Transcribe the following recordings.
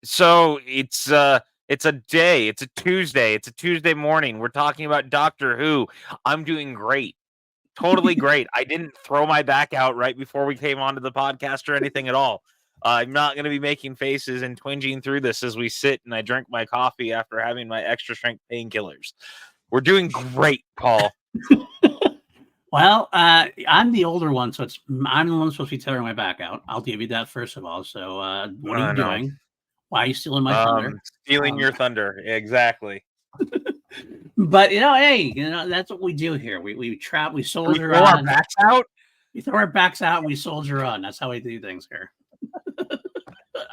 So it's a day. It's a Tuesday. It's a Tuesday morning. We're talking about Doctor Who. I'm doing great. Totally great. I didn't throw my back out right before we came onto the podcast or anything at all. I'm not going to be making faces and twinging through this as we sit and I drink my coffee after having my extra strength painkillers. We're doing great, Paul. Well, I'm the older one, so I'm the one supposed to be tearing my back out. I'll give you that first of all. So, what are you doing? Why are you stealing my thunder? Stealing your thunder, exactly. But hey, that's what we do here. We trap, we soldier we throw on. Our backs out. We throw our backs out and we soldier on. That's how we do things here.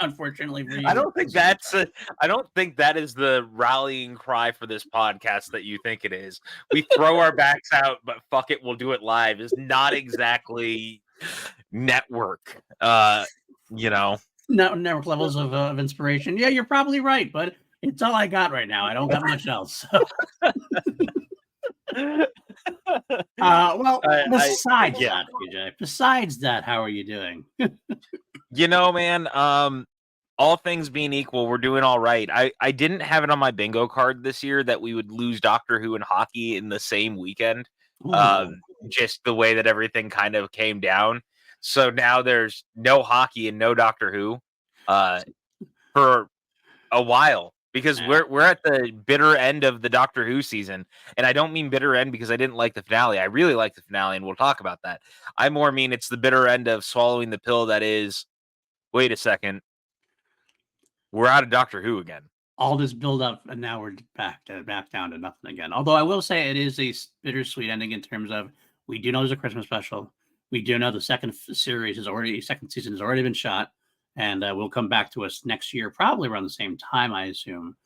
Unfortunately for you, I don't think that is the rallying cry for this podcast that you think it is. We throw our backs out, but fuck it, we'll do it live. Is not exactly network. Network levels of inspiration. Yeah, you're probably right, but it's all I got right now. I don't got much else. So. Besides that, how are you doing? Man, all things being equal, we're doing all right. I didn't have it on my bingo card this year that we would lose Doctor Who and hockey in the same weekend. Just the way that everything kind of came down. So now there's no hockey and no Doctor Who for a while. Because we're at the bitter end of the Doctor Who season. And I don't mean bitter end because I didn't like the finale. I really like the finale, and we'll talk about that. I more mean it's the bitter end of swallowing the pill that is, wait a second, we're out of Doctor Who again. All this build up, and now we're back down to nothing again. Although I will say it is a bittersweet ending in terms of we do know there's a Christmas special. We do know the second season has already been shot. And will come back to us next year, probably around the same time, I assume,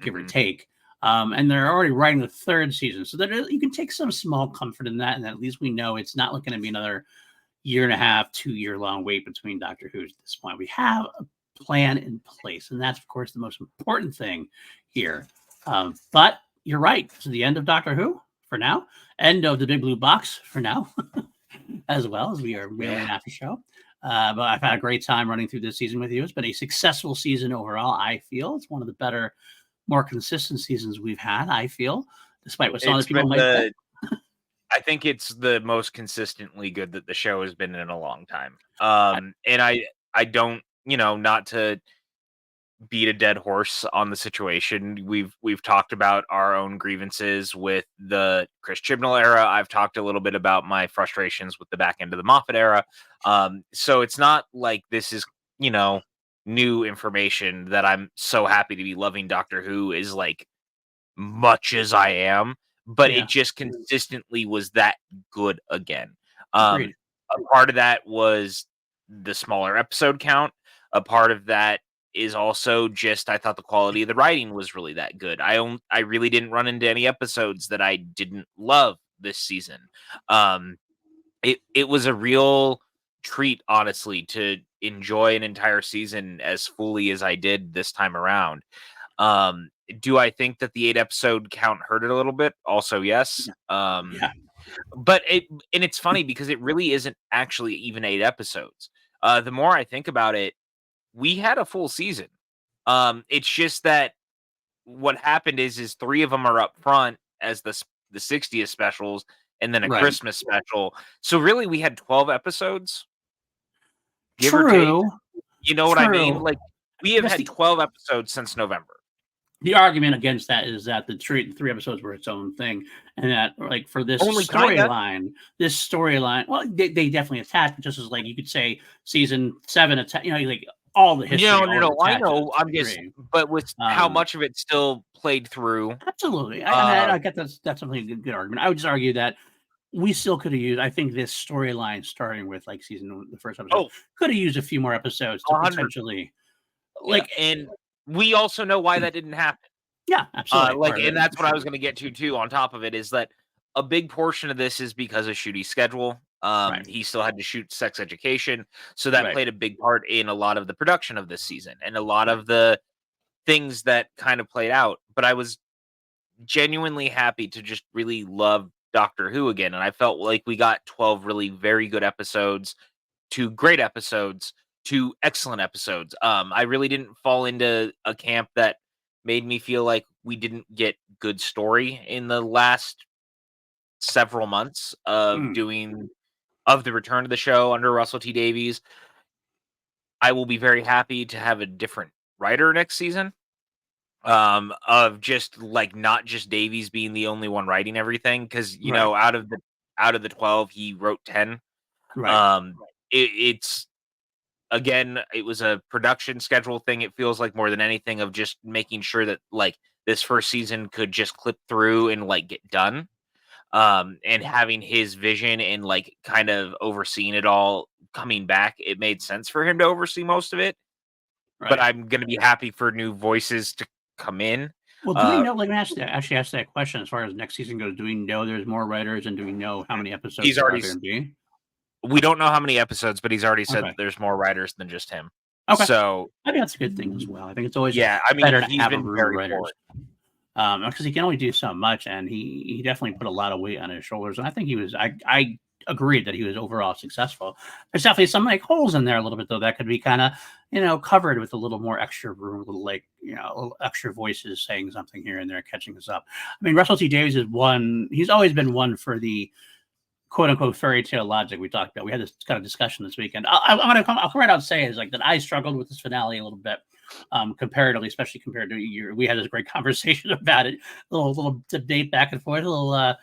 give or take. And they're already writing the third season. So that you can take some small comfort in that. And at least we know it's not going to be another 1.5, 2-year long wait between Doctor Who's at this point. We have a plan in place. And that's, of course, the most important thing here. But you're right. This is the end of Doctor Who for now. End of the Big Blue Box for now, as well as we are really after show. But I've had a great time running through this season with you. It's been a successful season overall, I feel. It's one of the better, more consistent seasons we've had, I feel, despite what some other people might think. I think it's the most consistently good that the show has been in a long time. And I don't, not to beat a dead horse on the situation. We've talked about our own grievances with the Chris Chibnall era. I've talked a little bit about my frustrations with the back end of the Moffat era. So it's not like this is, new information that I'm so happy to be loving Doctor Who is like much as I am, but it just consistently was that good again. A part of that was the smaller episode count. A part of that is also just I thought the quality of the writing was really that good. I really didn't run into any episodes that I didn't love this season. It was a real treat, honestly, to enjoy an entire season as fully as I did this time around. Do I think that the 8 episode count hurt it a little bit? Also, yes. But it's funny because it really isn't actually even 8 episodes. The more I think about it, we had a full season. It's just that what happened is 3 of them are up front as the 60th specials and then a Christmas special. So really we had 12 episodes. Give or take. You know what I mean? Like we have had 12 episodes since November. The argument against that is that the 3 episodes were its own thing, and that like for this storyline, well, they definitely attach, but just as like you could say season 7, like all the history. No, I know. I'm just, but with how much of it still played through. Absolutely, I get that's definitely a good argument. I would just argue that we still could have used. I think this storyline starting with like the first episode could have used a few more episodes to potentially like, and we also know why that didn't happen. yeah, absolutely. Like, Part of and it, that's what I was sure. gonna get to too, on top of it, is that a big portion of this is because of Shooty's schedule. Right, He still had to shoot Sex Education, so that right, played a big part in a lot of the production of this season, and a lot right, of the things that kind of played out. But I was genuinely happy to just really love Doctor Who again, and I felt like we got 12 really very good episodes, 2 great episodes, 2 excellent episodes. I really didn't fall into a camp that made me feel like we didn't get good story in the last several months of mm, doing of the return of the show under Russell T Davies. I will be very happy to have a different writer next season. Of just like not just Davies being the only one writing everything, because right, out of the 12, he wrote 10. right, Um, it's again, it was a production schedule thing. It feels like more than anything of just making sure that like this first season could just clip through and like get done. And having his vision and like kind of overseeing it all coming back, it made sense for him to oversee most of it. But right. I'm gonna be happy for new voices to come in. Well, do we Uh, know? Like, let me actually ask that question. As far as next season goes, do we know there's more writers, and do we know how many episodes he's there are already going to be? we don't know how many episodes, but he's already said Okay, that there's more writers than just him. okay. So, I think that's a good thing as well. I think it's always yeah, I mean, better to he's have a been room of very for writers. it. Because he can only do so much, and he definitely put a lot of weight on his shoulders. And I think he was. I agreed that he was overall successful. There's definitely some like holes in there a little bit though that could be kind of covered with a little more extra room, a little like a little extra voices saying something here and there, catching us up. I mean, Russell T Davies is one. He's always been one for the quote unquote fairy tale logic we talked about. We had this kind of discussion this weekend. I'll come right out and say is like that I struggled with this finale a little bit, comparatively, especially compared to you. We had this great conversation about it, little debate back and forth, a little I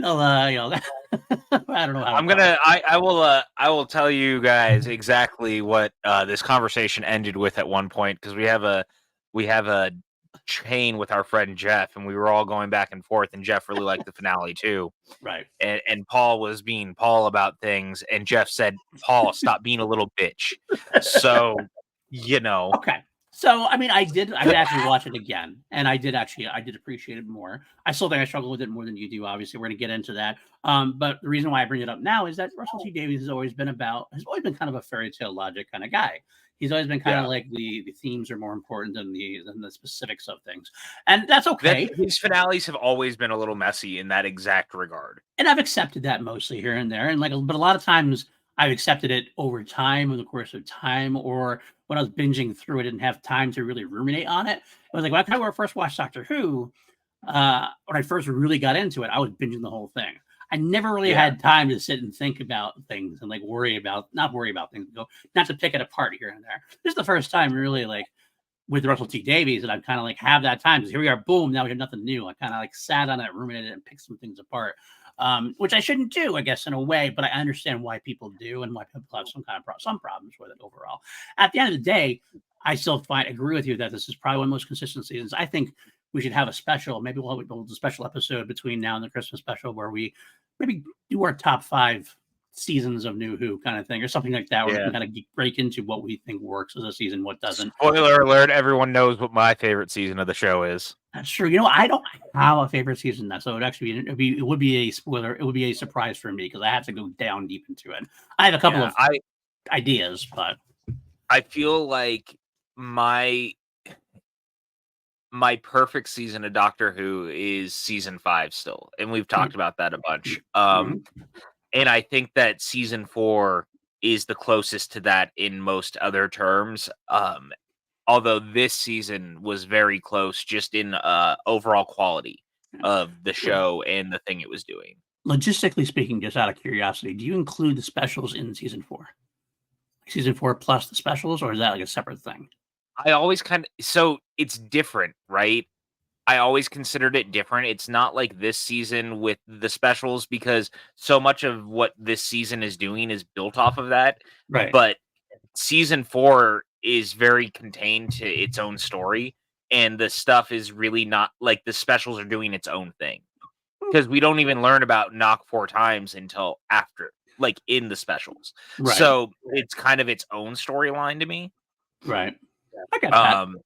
don't know how to talk. I will tell you guys exactly what this conversation ended with at one point, because we have a chain with our friend Jeff, and we were all going back and forth, and Jeff really liked the finale too. Right. And Paul was being Paul about things, and Jeff said, "Paul, stop being a little bitch." So, you know, Okay. So I mean, I did actually watch it again, and I did appreciate it more. I still think I struggle with it more than you do. Obviously, we're going to get into that. But the reason why I bring it up now is that Russell T Davies has always been kind of a fairy tale logic kind of guy. He's always been kind yeah, of like the themes are more important than the specifics of things, and that's that okay. his finales have always been a little messy in that exact regard. And I've accepted that mostly here and there, and like, but a lot of times I've accepted it over time, in the course of time, or when I was binging through, I didn't have time to really ruminate on it. I was like, when I first watched Doctor Who, when I first really got into it, I was binging the whole thing. I never really Yeah, had time to sit and think about things and like not worry about things, go not to pick it apart here and there. This is the first time really like with Russell T Davies that I've kind of like have that time because here we are, boom, now we have nothing new. I kind of like sat on it, ruminated, and picked some things apart, which I shouldn't do, I guess, in a way. But I understand why people do and why people have some kind of some problems with it overall. At the end of the day, I still agree with you that this is probably one of the most consistent seasons. I think we should have a special. Maybe we'll do a special episode between now and the Christmas special where we maybe do our top 5 seasons of New Who kind of thing, or something like that, where we yeah. can kind of break into what we think works as a season, what doesn't. Spoiler alert, everyone knows what my favorite season of the show is. That's true. I don't have a favorite season now, so it would be a spoiler. It would be a surprise for me because I have to go down deep into it. I have a couple Yeah, of ideas, but I feel like my my perfect season of Doctor Who is season 5 still, and we've mm, talked about that a bunch. mhm, And I think that season 4 is the closest to that in most other terms. Although this season was very close just in overall quality of the show and the thing it was doing. logistically speaking, just out of curiosity, do you include the specials in season 4? Season 4 plus the specials, or is that like a separate thing? I always kind of so it's different, right? I always considered it different. It's not like this season with the specials, because so much of what this season is doing is built off of that. Right. But season 4 is very contained to its own story, and the stuff is really not like the specials are doing its own thing, because we don't even learn about knock 4 times until after, like in the specials. Right. So it's kind of its own storyline to me. Right. I get that. Um,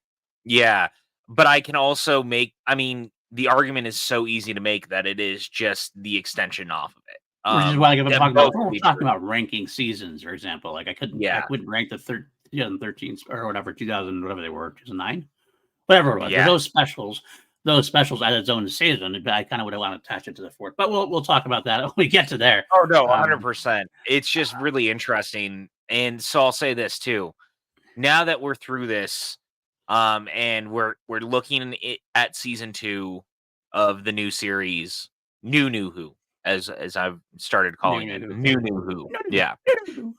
yeah, but I can also make. I mean, the argument is so easy to make that it is just the extension off of it. Which is why, like, if I'm And talking about both if we're can be talking true. about ranking seasons, for example, like I Yeah, couldn't rank the 2013 or whatever 2000 whatever they were 2009 whatever it was. There's yeah. those specials as its own season. But I kind of would want to attach it to the fourth, but we'll talk about that when we get to there. Oh no, Um, 100%. It's just really interesting. And so I'll say this too. Now that we're through this, and we're looking at season 2 of the new series, New Who, as I've started new, calling it, new, New Who. Yeah. new.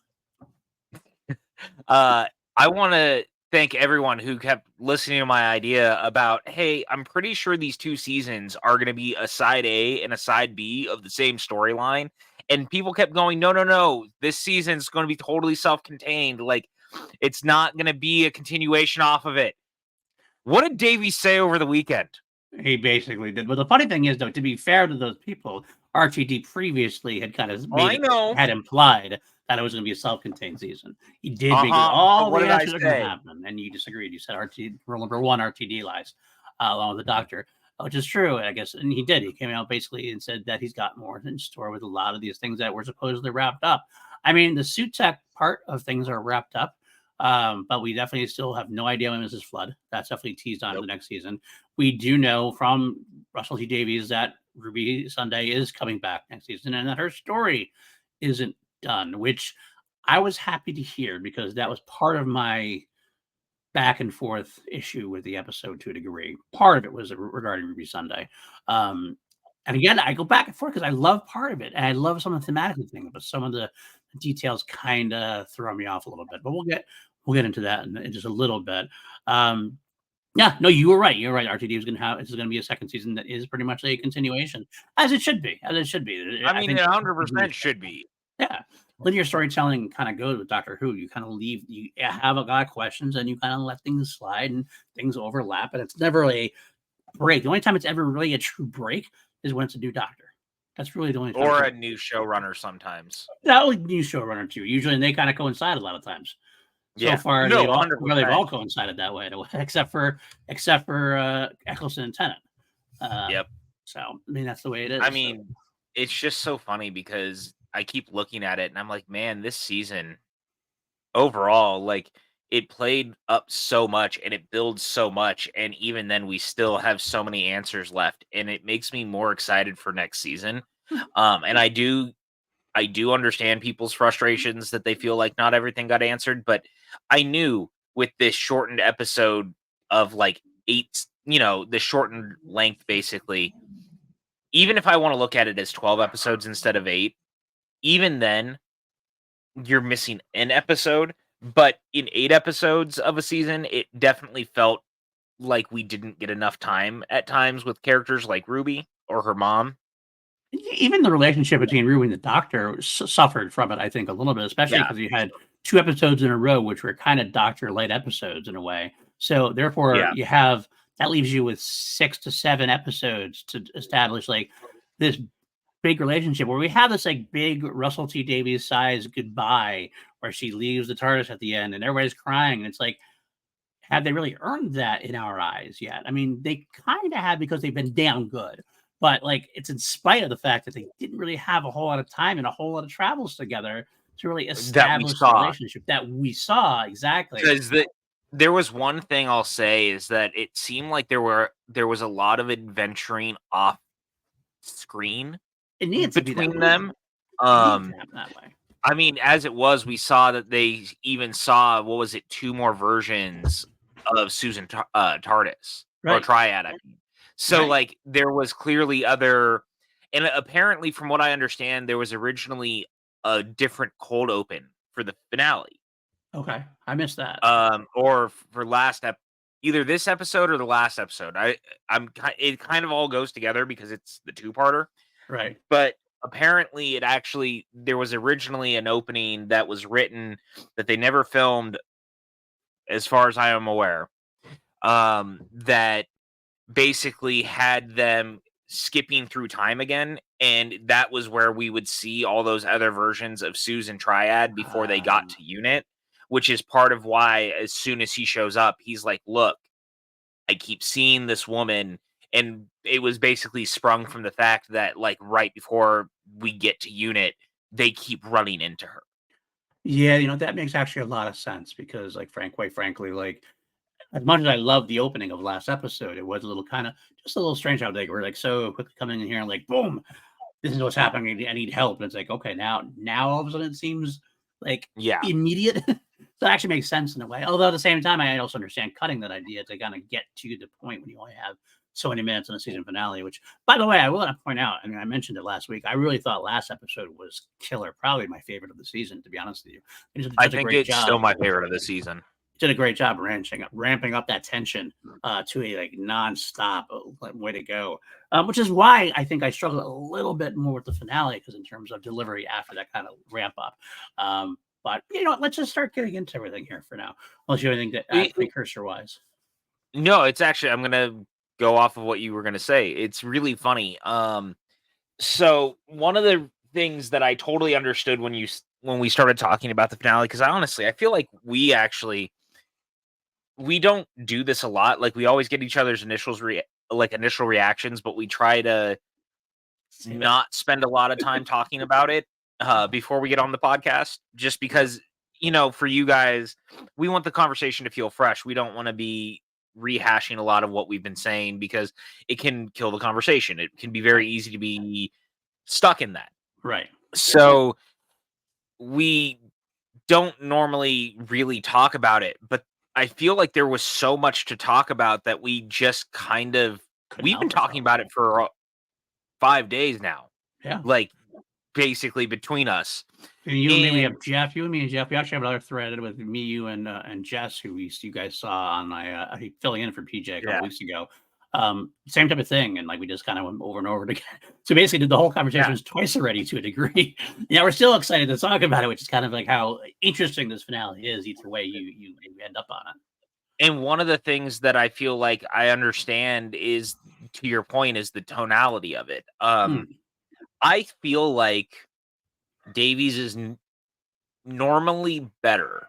Uh, I want to thank everyone who kept listening to my idea about, hey, I'm pretty sure these 2 seasons are going to be a side A and a side B of the same storyline. And people kept going, no, no, no, this season's going to be totally self-contained. Like, it's not going to be a continuation off of it. What did Davey say over the weekend? He basically did. But the funny thing is, though, to be fair to those people, RTD previously had kind of Oh, I know. had implied that it was going to be a self-contained season. He did make Uh-huh. But all what the did I answers are going to say? happen, and you disagreed. You said RTD rule number one, RTD lies, along with the doctor, which is true, I guess. And he did. He came out basically and said that he's got more in store with a lot of these things that were supposedly wrapped up. I mean, the Sutekh part of things are wrapped up. But we definitely still have no idea when Mrs. Flood. That's definitely teased on in the Nope. next season. We do know from Russell T Davies that Ruby Sunday is coming back next season and that her story isn't done, which I was happy to hear because that was part of my back and forth issue with the episode to a degree. Part of it was regarding Ruby Sunday. Um, and again, I go back and forth because I love part of it and I love some of the thematic things, but some of the details kind of throw me off a little bit. But we'll get into that in just a little bit. Yeah, no, you were right. You're right. RTD is going to have this is going to be a second season that is pretty much a continuation, as it should be. As it should be. I I mean, think it 100% should be. yeah, linear storytelling kind of goes with Doctor Who. You kind of leave, you have a lot of questions, and you kind of let things slide, and things overlap, and it's never a break. The only time it's ever really a true break is when it's a new Doctor. That's really the only time. Or a new showrunner sometimes. That was new showrunner too. Usually, and they kind of coincide a lot of times. So Yeah. far, No, they've 100%. all coincided that way, except for Eccleston and Tennant. Uh, Yep. so I mean, that's the way it is. I So. mean, it's just so funny because I keep looking at it and I'm like, man, this season overall, like it played up so much and it builds so much. And even then, we still have so many answers left. And it makes me more excited for next season. And I do understand people's frustrations that they feel like not everything got answered, but I knew with this shortened episode of like 8, the shortened length basically, even if I want to look at it as 12 episodes instead of 8, even then you're missing an episode, but in 8 episodes of a season, it definitely felt like we didn't get enough time at times with characters like Ruby or her mom. Even the relationship between Rue and the Doctor suffered from it, I think, a little bit, especially Yeah, because you had 2 episodes in a row, which were kind of Doctor-light episodes in a way. So, therefore, yeah, you have that leaves you with 6 to 7 episodes to establish, like, this big relationship where we have this, like, big Russell T Davies size goodbye where she leaves the TARDIS at the end and everybody's crying, and it's like, have they really earned that in our eyes yet? I mean, they kinda have because they've been damn good. But, like, it's in spite of the fact that they didn't really have a whole lot of time and a whole lot of travels together to really that we establish the saw. relationship that we saw, exactly. Because there was one thing I'll say is that it seemed like there was a lot of adventuring off screen It needs to be that between way. them. It needs to Um, happen that way. I mean, as it was, we saw that they even saw, what was it, 2 more versions of Susan TARDIS or Right, Triad, I mean. So, right. like, there was clearly other, and apparently, from what I understand, there was originally a different cold open for the finale. Okay, I missed that. Or for either this episode or the last episode. It kind of all goes together because it's the two-parter, Right. but apparently there was originally an opening that was written that they never filmed as far as I am aware. That basically had them skipping through time again, and that was where we would see all those other versions of Susan Triad before they got Um, to Unit, which is part of why as soon as he shows up, he's like, "Look, I keep seeing this woman." And it was basically sprung from the fact that, like, right before we get to Unit, they keep running into her. Yeah, that makes actually a lot of sense because, like, quite frankly, like, as much as I love the opening of last episode, it was a little just a little strange how they were, like, so quickly coming in here and, like, boom, this is what's happening. I need help. And it's like, okay, now all of a sudden it seems like Yeah. immediate. So it actually makes sense in a way. Although at the same time, I also understand cutting that idea to kind of get to the point when you only have so many minutes in a season finale, which, by the way, I will point out, I mean, I mentioned it last week. I really thought last episode was killer, probably my favorite of the season, to be honest with you. They did I such a think great it's still job. my favorite of the season. Did a great job ramping up that tension to a like nonstop way to go. Which is why I think I struggled a little bit more with the finale because in terms of delivery after that kind of ramp up. But let's just start getting into everything here for now. Unless you have anything to add precursor wise. No, it's actually I'm gonna go off of what you were gonna say. It's really funny. So one of the things that I totally understood when we started talking about the finale, because I feel like we don't do this a lot. Like we always get each other's initial reactions, but we try to Save it. not spend a lot of time talking about it before we get on the podcast, just because for you guys, we want the conversation to feel fresh. We don't want to be rehashing a lot of what we've been saying because it can kill the conversation. It can be very easy to be stuck in that. Right. So we don't normally really talk about it, but I feel like there was so much to talk about that we just Couldn't we've been help talking ourselves. about it for 5 days now, Yeah. like basically between us. And you and me, we And have Jeff. You and me and Jeff. We actually have another thread with me, you, and Jess, who you guys saw on my filling in for PJ a couple yeah, weeks ago. Same type of thing, and like we just kind of went over and over again. So basically, did the whole yeah, conversations twice already to a degree. Yeah, we're still excited to talk about it, which is kind of like how interesting this finale is. Either way, you end up on it. and one of the things that I feel like I understand is, to your point, is the tonality of it. Hmm. I feel like Davies is normally better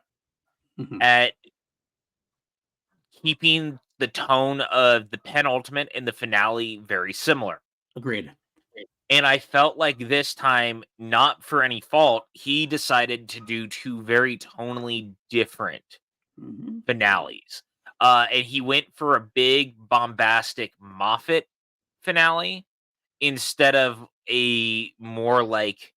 Mhm. at keeping the tone of the penultimate and the finale very similar. Agreed. And I felt like this time, not for any fault, he decided to do two very tonally different Hmm. finales. And he went for a big, bombastic Moffat finale instead of a more like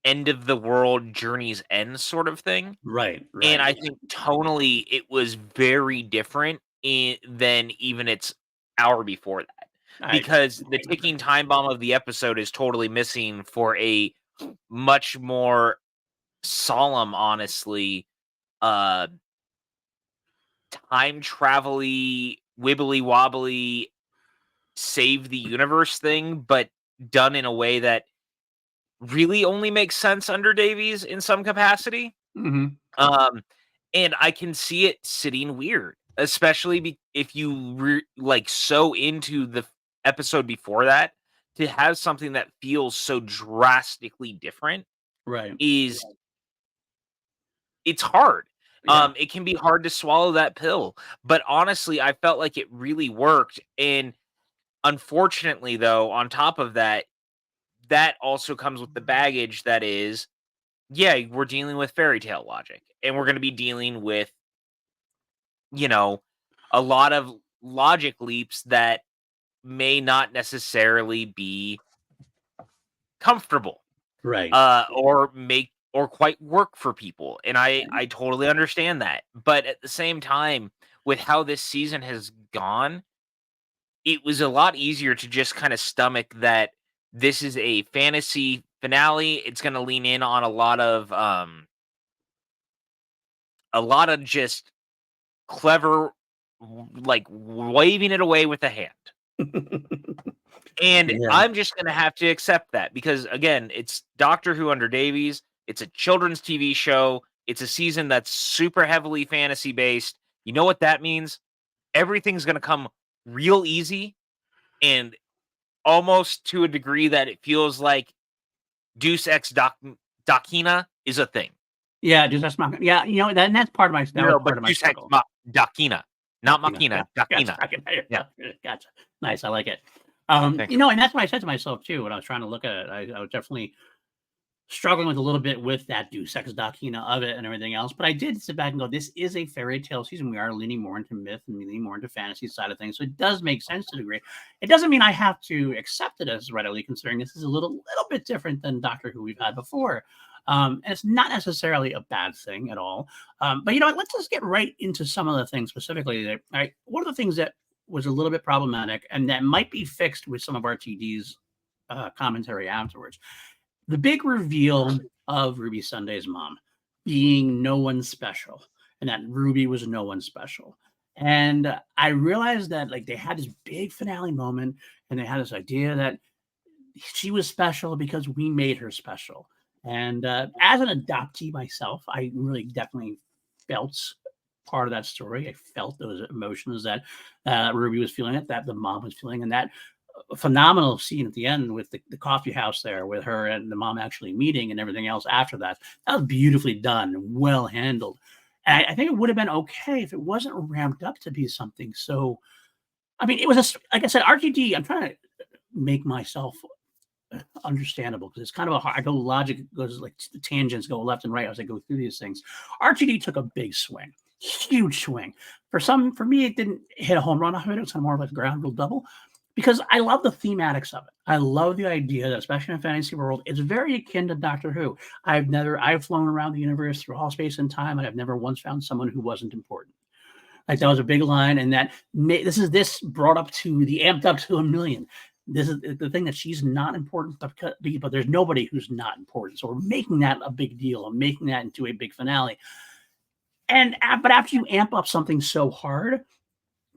end of the world journey's end sort of thing. Right. And Right. I think tonally it was very different than even its hour before that. I Because the completely ticking agree. time bomb of the episode is totally missing for a much more solemn, honestly, uh time travel-y, wibbly wobbly, save the universe thing, but done in a way that really only makes sense under Davies in some capacity. Hmm. Um, and I can see it sitting weird, especially if you like so into the episode before that, to have something that feels so drastically different Right. is it's hard. Yeah. It can be hard to swallow that pill, but honestly, I felt like it really worked. And unfortunately, though, on top of that, that also comes with the baggage that is, yeah, we're dealing with fairy tale logic, and we're going to be dealing with, you know, a lot of logic leaps that may not necessarily be comfortable, Right. or make or quite work for people. And I totally understand that. But at the same time, with how this season has gone, it was a lot easier to just kind of stomach that this is a fantasy finale. It's going to lean in on a lot of just clever, like waving it away with a hand. And Yeah. I'm just gonna have to accept that because again, it's Doctor Who under Davies. It's a children's TV show. It's a season that's super heavily fantasy based. You know what that means? Everything's gonna come real easy and almost to a degree that it feels like Deus Ex Dachina is a thing. Yeah, just that's my yeah. You know that, and that's part of my that was No, but part of my Sutekh struggle. Dakina, not Dakina, Makina, gotcha, Dakina. Yeah, gotcha. Nice, I like it. thank You you. know, and that's what I said to myself too when I was trying to look at it. I was definitely struggling with a little bit with that Deus Ex Machina of it and everything else. But I did sit back and go, this is a fairy tale season. We are leaning more into myth and leaning more into fantasy side of things. So it does make sense to a degree. It doesn't mean I have to accept it as readily, considering this is a little bit different than Doctor Who we've had before. And it's not necessarily a bad thing at all. But you know what? Let's just get right into some of the things specifically. That, all right, one of the things that was a little bit problematic and that might be fixed with some of RTD's commentary afterwards, the big reveal of Ruby Sunday's mom being no one special, and that Ruby was no one special. And I realized that like they had this big finale moment, and they had this idea that she was special because we made her special. And as an adoptee myself, I really definitely felt part of that story. I felt those emotions that Ruby was feeling, it, that the mom was feeling, and that phenomenal scene at the end with the coffee house there with her and the mom actually meeting and everything else after that. That was beautifully done, well handled. And I think it would have been okay if it wasn't ramped up to be something so. I mean, it was a, like I said, RTD. I'm trying to make myself understandable because it's kind of a hard. I go logic goes like the tangents go left and right as I go through these things. RTD took a big swing, huge swing. For me, it didn't hit a home run off of it. It was kind of more like a ground rule double because I love the thematics of it. I love the idea that, especially in a fantasy world, it's very akin to Doctor Who. I've flown around the universe through all space and time, and I've never once found someone who wasn't important. Like that was a big line, and this brought up to the amped up to a million. This is the thing that she's not important, but there's nobody who's not important. So we're making that a big deal and making that into a big finale. And but after you amp up something so hard,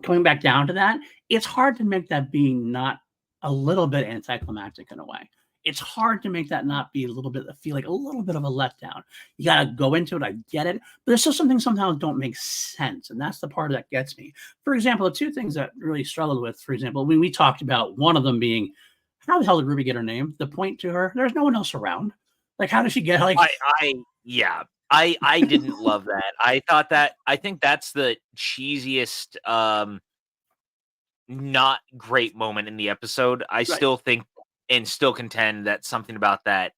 coming back down to that, it's hard to make that being not a little bit anticlimactic in a way. It's hard to make that not be a little bit feel like a little bit of a letdown. You got to go into it. I get it, but there's still something sometimes don't make sense, and that's the part that gets me. For example, the two things that really struggled with, for example, when we talked about one of them being, how the hell did Ruby get her name? The point to her, there's no one else around. Like, how does she get like? I yeah. I didn't love that. I think that's the cheesiest not great moment in the episode. I Right. still think and still contend that something about that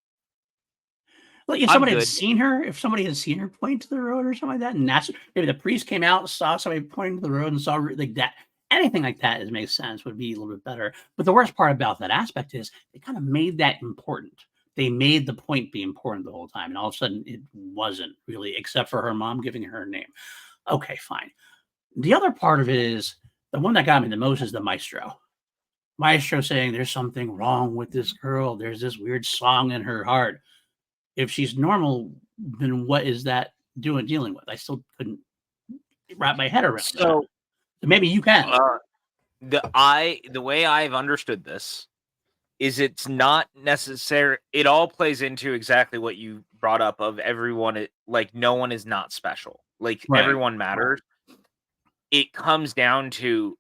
Well, if I'm somebody had good. seen her, if somebody had seen her point to the road or something like that, and that's maybe the priest came out and saw somebody pointing to the road and saw like that, anything like that is makes sense would be a little bit better. But the worst part about that aspect is they kind of made that important. They made the point be important the whole time, and all of a sudden it wasn't really, except for her mom giving her a name. Okay, fine. The other part of it is the one that got me the most is the maestro. Maestro saying there's something wrong with this girl. There's this weird song in her heart. If she's normal, then what is that dealing with? I still couldn't wrap my head around that. So So maybe you can. uh the way I've understood this is it's not necessary. It all plays into exactly what you brought up of everyone like no one is not special. Like Right. everyone matters. It comes down to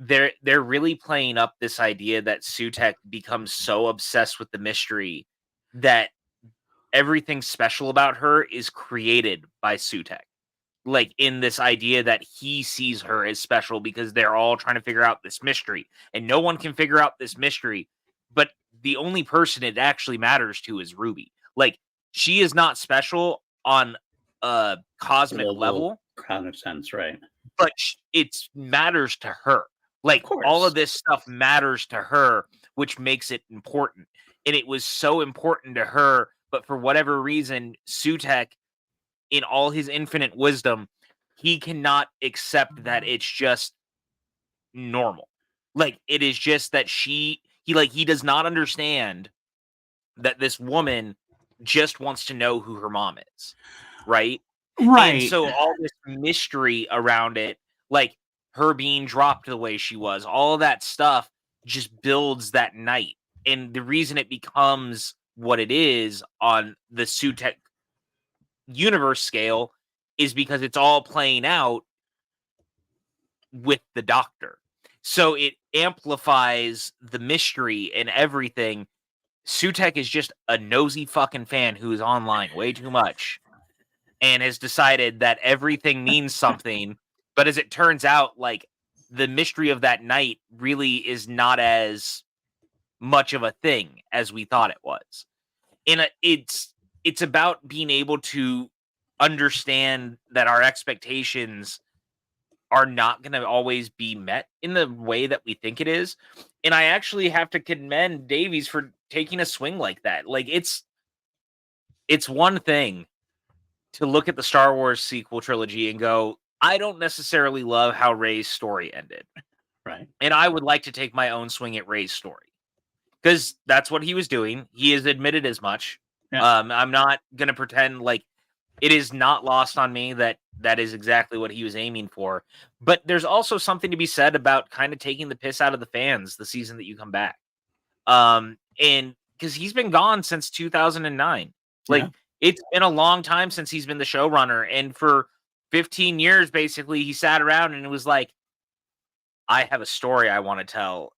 they're really playing up this idea that Sutekh becomes so obsessed with the mystery that everything special about her is created by Sutekh. Like in this idea that he sees her as special because they're all trying to figure out this mystery and no one can figure out this mystery, but the only person it actually matters to is Ruby. Like she is not special on a cosmic Global level, kind of sense, right? but it matters to her. Of Like all of course. this stuff matters to her, which makes it important. And it was so important to her, but for whatever reason, Sutekh, in all his infinite wisdom, he cannot accept that it's just normal. Like it is just that he does not understand that this woman just wants to know who her mom is, right? And Right. so all this mystery around it, like her being dropped the way she was, all of that stuff just builds that night. And the reason it becomes what it is on the Sutekh universe scale is because it's all playing out with the doctor. So it amplifies the mystery and everything Sutekh is just a nosy fucking fan who's online way too much and has decided that everything means something. But as it turns out, like the mystery of that night really is not as much of a thing as we thought it was. And it's about being able to understand that our expectations are not going to always be met in the way that we think it is. And I actually have to commend Davies for taking a swing like that. Like it's one thing to look at the Star Wars sequel trilogy and go, I don't necessarily love how Rey's story ended. Right. And I would like to take my own swing at Rey's story. Because that's what he was doing. He has admitted as much. Yeah. I'm not gonna pretend like it is not lost on me that that is exactly what he was aiming for. But there's also something to be said about kind of taking the piss out of the fans the season that you come back. And because he's been gone since 2009. Like Yeah. it's been a long time since he's been the showrunner, and for 15 years, basically, he sat around and it was like, I have a story I want to tell,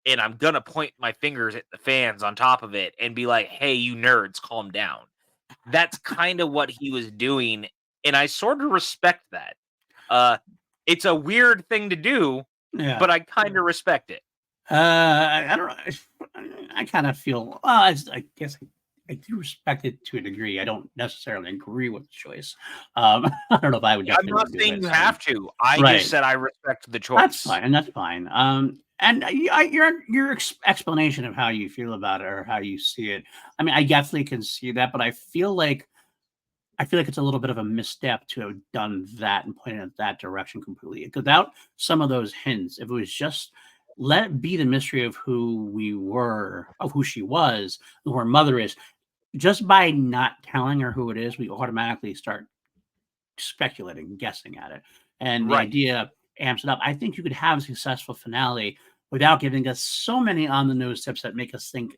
and I'm gonna point my fingers at the fans on top of it and be like, "Hey, you nerds, calm down." That's kind of what he was doing, and I sort of respect that. Uh, it's a weird thing to do, Yeah. but I kind of respect it. I don't know. I kind of feel. Well, I guess I do respect it to a degree. I don't necessarily agree with the choice. I don't know if I would I'm definitely not do saying it. you So. have to. I just Right. said I respect the That's choice. fine, and that's fine. And your explanation of how you feel about it or how you see it. I mean, I definitely can see that, but I feel like it's a little bit of a misstep to have done that and pointed in that direction completely. Without some of those hints, if it was just let it be the mystery of who we were, of who she was, who her mother is, just by not telling her who it is, we automatically start speculating, guessing at it. And the Right. idea amps it up. I think you could have a successful finale without giving us so many on the nose tips that make us think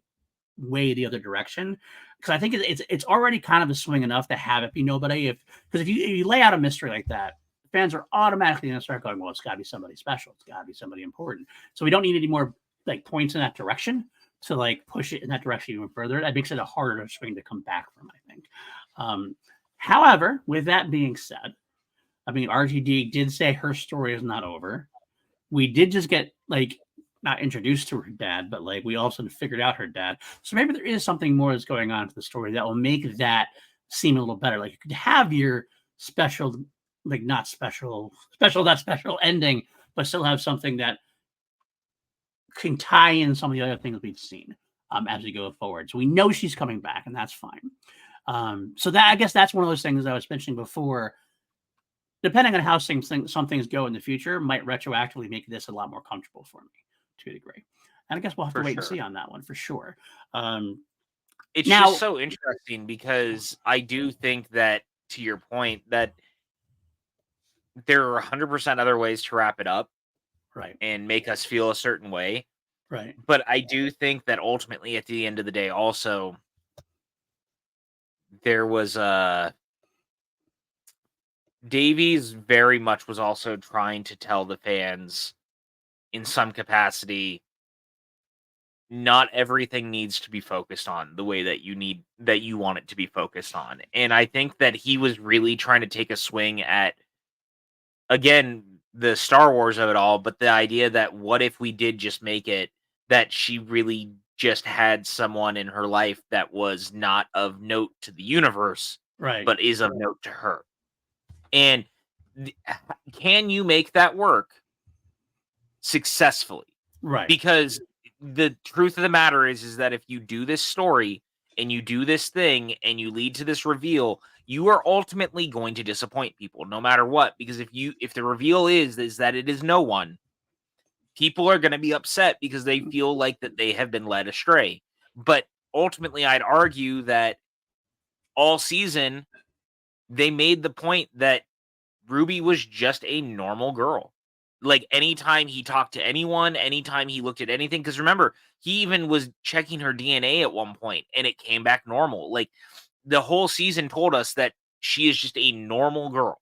way the other direction. Because I think it's already kind of a swing enough to have it be nobody. Because if you lay out a mystery like that, fans are automatically going to start going, well, it's got to be somebody special. It's got to be somebody important. So we don't need any more like points in that direction to like push it in that direction even further. That makes it a harder swing to come back from, I think. Um, However, with that being said, I mean, RGD did say her story is not over. We did just get like not introduced to her dad, but like we also figured out her dad. So maybe there is something more that's going on to the story that will make that seem a little better. Like you could have your special, like not special, special, not special ending, but still have something that can tie in some of the other things we've seen as we go forward. So we know she's coming back, and that's fine. So that I guess that's one of those things I was mentioning before. Depending on how some things go in the future, might retroactively make this a lot more comfortable for me to a degree. And I guess we'll have to For wait and sure. see on that one for sure. Um, It's just Now, so interesting because I do think that, to your point, that there are 100% other ways to wrap it up right, and make us feel a certain way. right, But I do think that ultimately, at the end of the day, also, there was Davies very much was also trying to tell the fans in some capacity, not everything needs to be focused on the way that you want it to be focused on. And I think that he was really trying to take a swing at, again, the Star Wars of it all, but the idea that what if we did just make it that she really just had someone in her life that was not of note to the universe, right, but is of note to her. And can you make that work successfully? right, Because the truth of the matter is that if you do this story and you do this thing and you lead to this reveal, you are ultimately going to disappoint people no matter what. Because if the reveal is that it is no one, people are going to be upset because they feel like that they have been led astray. But ultimately, I'd argue that all season they made the point that Ruby was just a normal girl. Like anytime he talked to anyone, anytime he looked at anything, because remember, he even was checking her DNA at one point and it came back normal. Like the whole season told us that she is just a normal girl.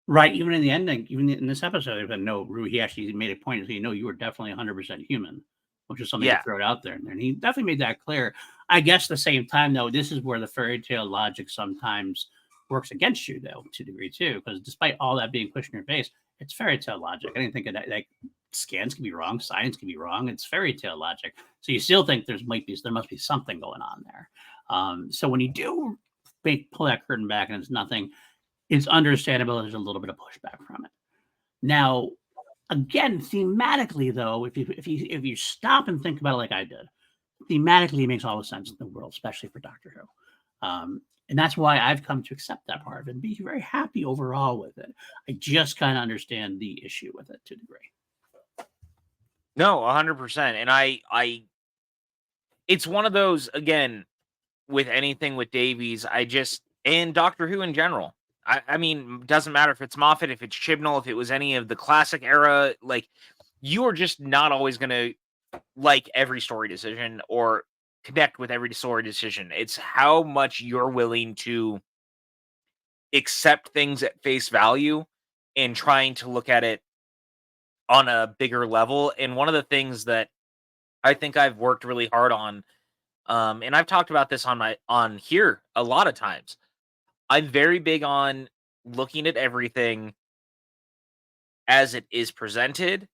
right. Even in the ending, even in this episode, but no, he actually made a point to say, no, you were definitely 100% human, which is something to Yeah. throw it out there. And he definitely made that clear. I guess at the same time, though, this is where the fairy tale logic sometimes works against you, though, to a degree too, because despite all that being pushed in your face, it's fairy tale logic. I didn't think of that. Like scans can be wrong, science can be wrong. It's fairy tale logic, so you still think there must be something going on there. So when you do pull that curtain back and it's nothing, it's understandable. There's a little bit of pushback from it. Now, again, thematically though, if you stop and think about it like I did, thematically it makes all the sense in the world, especially for Doctor Who. And that's why I've come to accept that part of it and be very happy overall with it. I just kind of understand the issue with it to a degree. No, 100%. And it's one of those, again, with anything with Davies, and Doctor Who in general. I mean, doesn't matter if it's Moffat, if it's Chibnall, if it was any of the classic era, like, you are just not always going to like every story decision or connect with every story decision. It's how much you're willing to accept things at face value and trying to look at it on a bigger level. And one of the things that I think I've worked really hard on, and I've talked about this on here a lot of times. I'm very big on looking at everything as it is presented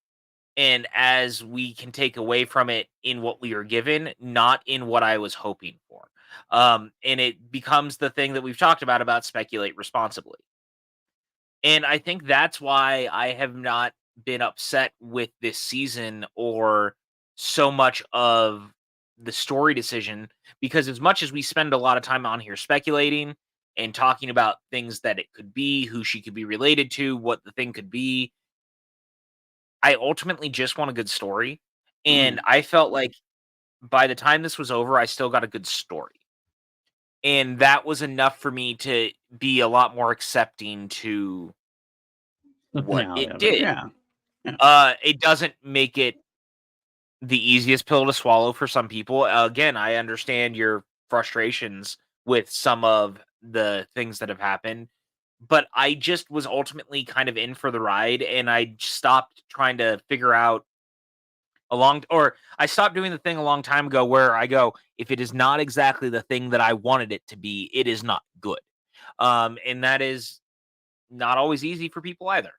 and as we can take away from it in what we are given, not in what I was hoping for. And it becomes the thing that we've talked about speculate responsibly. And I think that's why I have not been upset with this season or so much of the story decision, because as much as we spend a lot of time on here speculating and talking about things that it could be, who she could be related to, what the thing could be, I ultimately just want a good story. And I felt like by the time this was over, I still got a good story. And that was enough for me to be a lot more accepting to The what finale it of it, did. yeah. It doesn't make it the easiest pill to swallow for some people. Again, I understand your frustrations with some of the things that have happened, but I just was ultimately kind of in for the ride, and I stopped trying to figure out I stopped doing the thing a long time ago where I go, if it is not exactly the thing that I wanted it to be, it is not good. And that is not always easy for people either.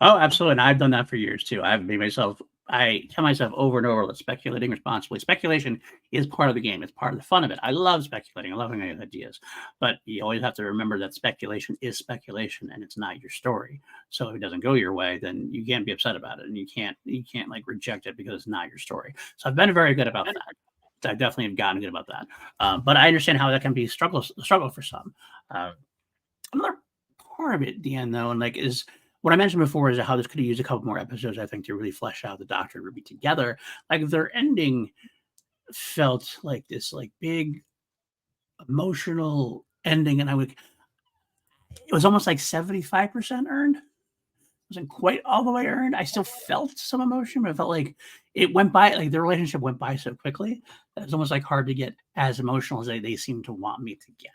Oh, absolutely. And I've done that for years too. I tell myself over and over that speculating responsibly. Speculation is part of the game. It's part of the fun of it. I love speculating. I love having ideas. But you always have to remember that speculation is speculation and it's not your story. So if it doesn't go your way, then you can't be upset about it. And you can't like reject it because it's not your story. So I've been very good about that. I definitely have gotten good about that. But I understand how that can be a struggle for some. Another part of it at the end though, and like is what I mentioned before is how this could have used a couple more episodes, I think, to really flesh out the Doctor and Ruby together. Like their ending felt like this like big emotional ending, and it was almost like 75% earned. It wasn't quite all the way earned. I still felt some emotion, but it felt like it went by, like their relationship went by so quickly that it's almost like hard to get as emotional as they seem to want me to get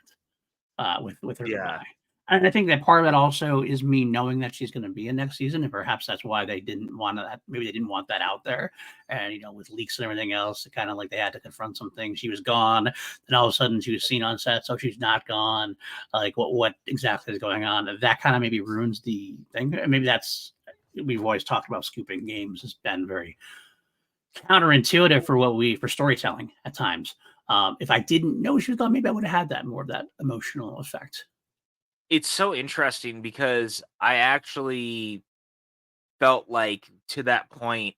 with her Yeah. goodbye. And I think that part of that also is me knowing that she's going to be in next season, and perhaps that's why they didn't want that. Maybe they didn't want that out there, and with leaks and everything else, kind of like they had to confront some things. She was gone, then all of a sudden she was seen on set, so she's not gone. Like what exactly is going on? That kind of maybe ruins the thing. Maybe we've always talked about scooping games has been very counterintuitive for storytelling at times. If I didn't know she was gone, maybe I would have had that more of that emotional effect. It's so interesting because I actually felt like to that point,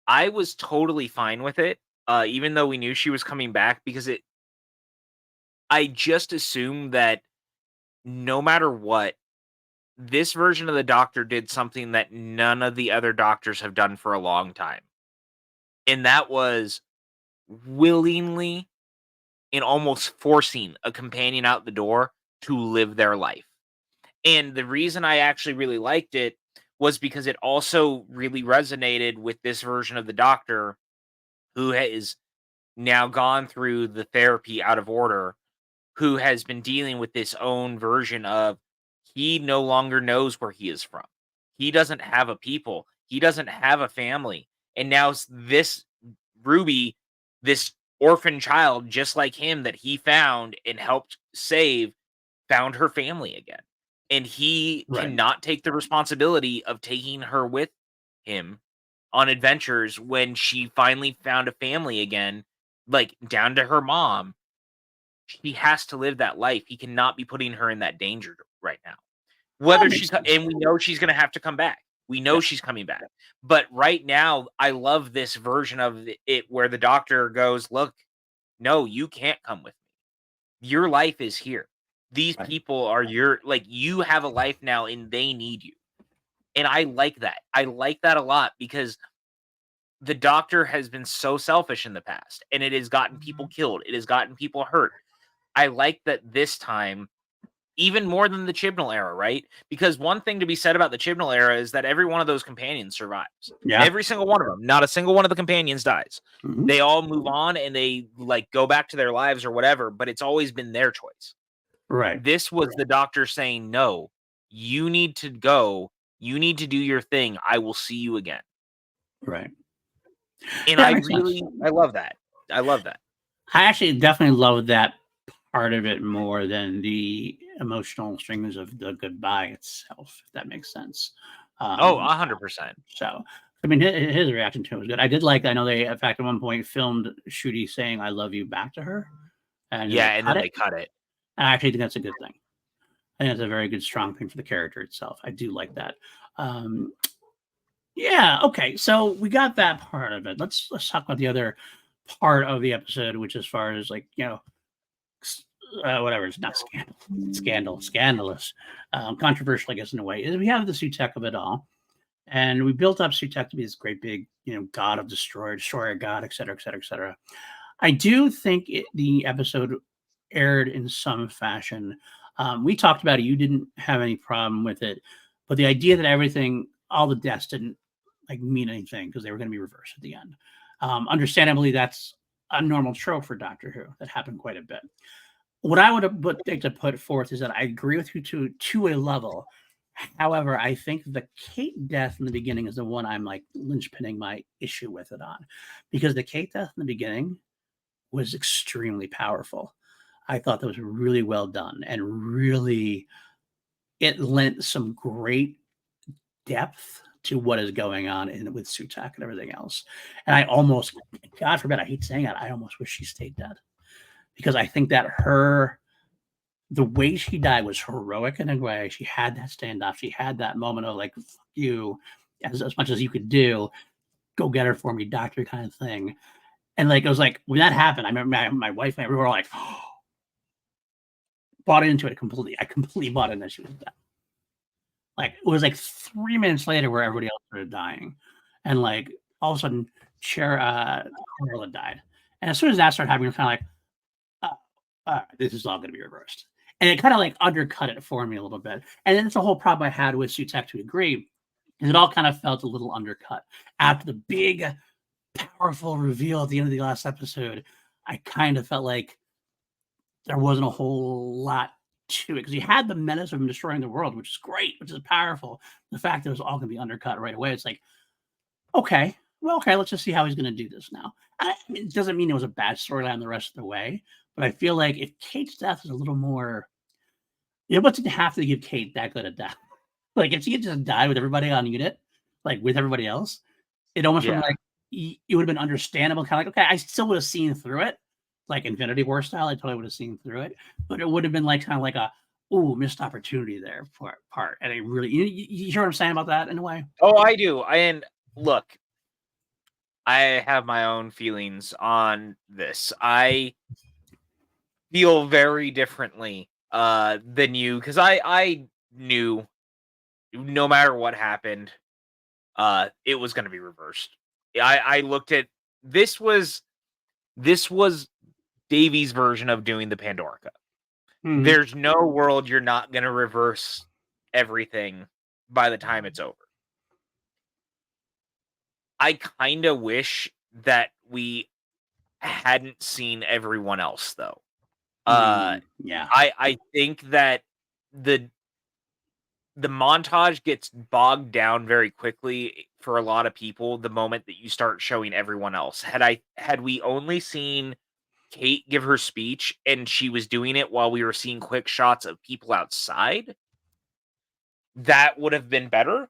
I was totally fine with it, even though we knew she was coming back because I just assumed that no matter what, this version of the Doctor did something that none of the other Doctors have done for a long time. And that was willingly and almost forcing a companion out the door to live their life. And the reason I actually really liked it was because it also really resonated with this version of the Doctor who has now gone through the therapy out of order, who has been dealing with this own version of he no longer knows where he is from. He doesn't have a people. He doesn't have a family. And now this Ruby, this orphan child just like him that he found and helped save, found her family again. And he Right. cannot take the responsibility of taking her with him on adventures when she finally found a family again, like down to her mom. She has to live that life. He cannot be putting her in that danger right now. That Whether makes sense. and we know she's gonna have to come back. We know Yeah. she's coming back. But right now, I love this version of it where the doctor goes, "Look, no, you can't come with me. Your life is here. These Right. people are you have a life now and they need you." And I like that. I like that a lot because the doctor has been so selfish in the past and it has gotten people killed. It has gotten people hurt. I like that this time even more than the Chibnall era, right? Because one thing to be said about the Chibnall era is that every one of those companions survives. Yeah. Every single one of them. Not a single one of the companions dies. Mhm. They all move on and they like go back to their lives or whatever, but it's always been their choice. Right. This was the doctor saying, "No, you need to go. You need to do your thing. I will see you again." Right. And Yeah, that makes sense. I love that. I love that. I actually definitely love that part of it more than the emotional strings of the goodbye itself, if that makes sense. Oh, Um, 100%. so, I mean, his reaction to it was good. I did like, I know they, in fact, at one point filmed Shooty saying, I love you back to her, and then Yeah, they and cut then it. they cut it. And I actually think that's a good thing. I think that's a very good, strong thing for the character itself. I do like that. Um, yeah, okay. So we got that part of it. Let's talk about the other part of the episode, which as far as like, whatever, it's not scandalous, controversial, I guess, in a way, is we have the Sutekh of it all. And we built up Sutekh to be this great big, god of destroyer god, et cetera, et cetera, et cetera. I do think the episode aired in some fashion. We talked about it. You didn't have any problem with it, but the idea that all the deaths didn't like mean anything because they were going to be reversed at the end. Understandably, that's a normal trope for Doctor Who that happened quite a bit. What I would have like to put forth is that I agree with you to a level. However, I think the Kate death in the beginning is the one I'm like linchpinning my issue with it on, because the Kate death in the beginning was extremely powerful. I thought that was really well done and really it lent some great depth to what is going on with Sutekh and everything else. And I almost, God forbid, I hate saying that, I almost wish she stayed dead because I think that the way she died was heroic in a way. She had that standoff. She had that moment of like, fuck you, as much as you could do, go get her for me, doctor, kind of thing. And like, it was like, when that happened, I remember my wife and we were all like, bought into it completely. I completely bought in that she was dead. Like, it was like 3 minutes later where everybody else started dying. And like, all of a sudden, Carla died. And as soon as that started happening, it was kind of like, this is all going to be reversed. And it kind of like undercut it for me a little bit. And then it's a whole problem I had with Sutekh to agree, is it all kind of felt a little undercut. After the big, powerful reveal at the end of the last episode, I kind of felt like there wasn't a whole lot to it because you had the menace of him destroying the world, which is great, which is powerful. The fact that it was all going to be undercut right away, it's like, okay, well, okay, let's just see how he's going to do this now. It doesn't mean it was a bad storyline the rest of the way, but I feel like if Kate's death is a little more, it wasn't have to give Kate that good a death. Like if she had just died with everybody on unit, like with everybody else, it almost would Yeah. like it would have been understandable. Kind of like, okay, I still would have seen through it, like Infinity War style. I totally would have seen through it, but it would have been like kind of like a missed opportunity there for part. And I really, you hear what I'm saying about that in a way? Oh, I do. And look, I have my own feelings on this. I feel very differently than you because I knew no matter what happened, it was going to be reversed. I looked at this was Davy's version of doing the Pandorica. Mhm. There's no world you're not going to reverse everything by the time it's over. I kind of wish that we hadn't seen everyone else though. Yeah. I think that the the montage gets bogged down very quickly for a lot of people the moment that you start showing everyone else. Had we only seen Kate give her speech and she was doing it while we were seeing quick shots of people outside, that would have been better.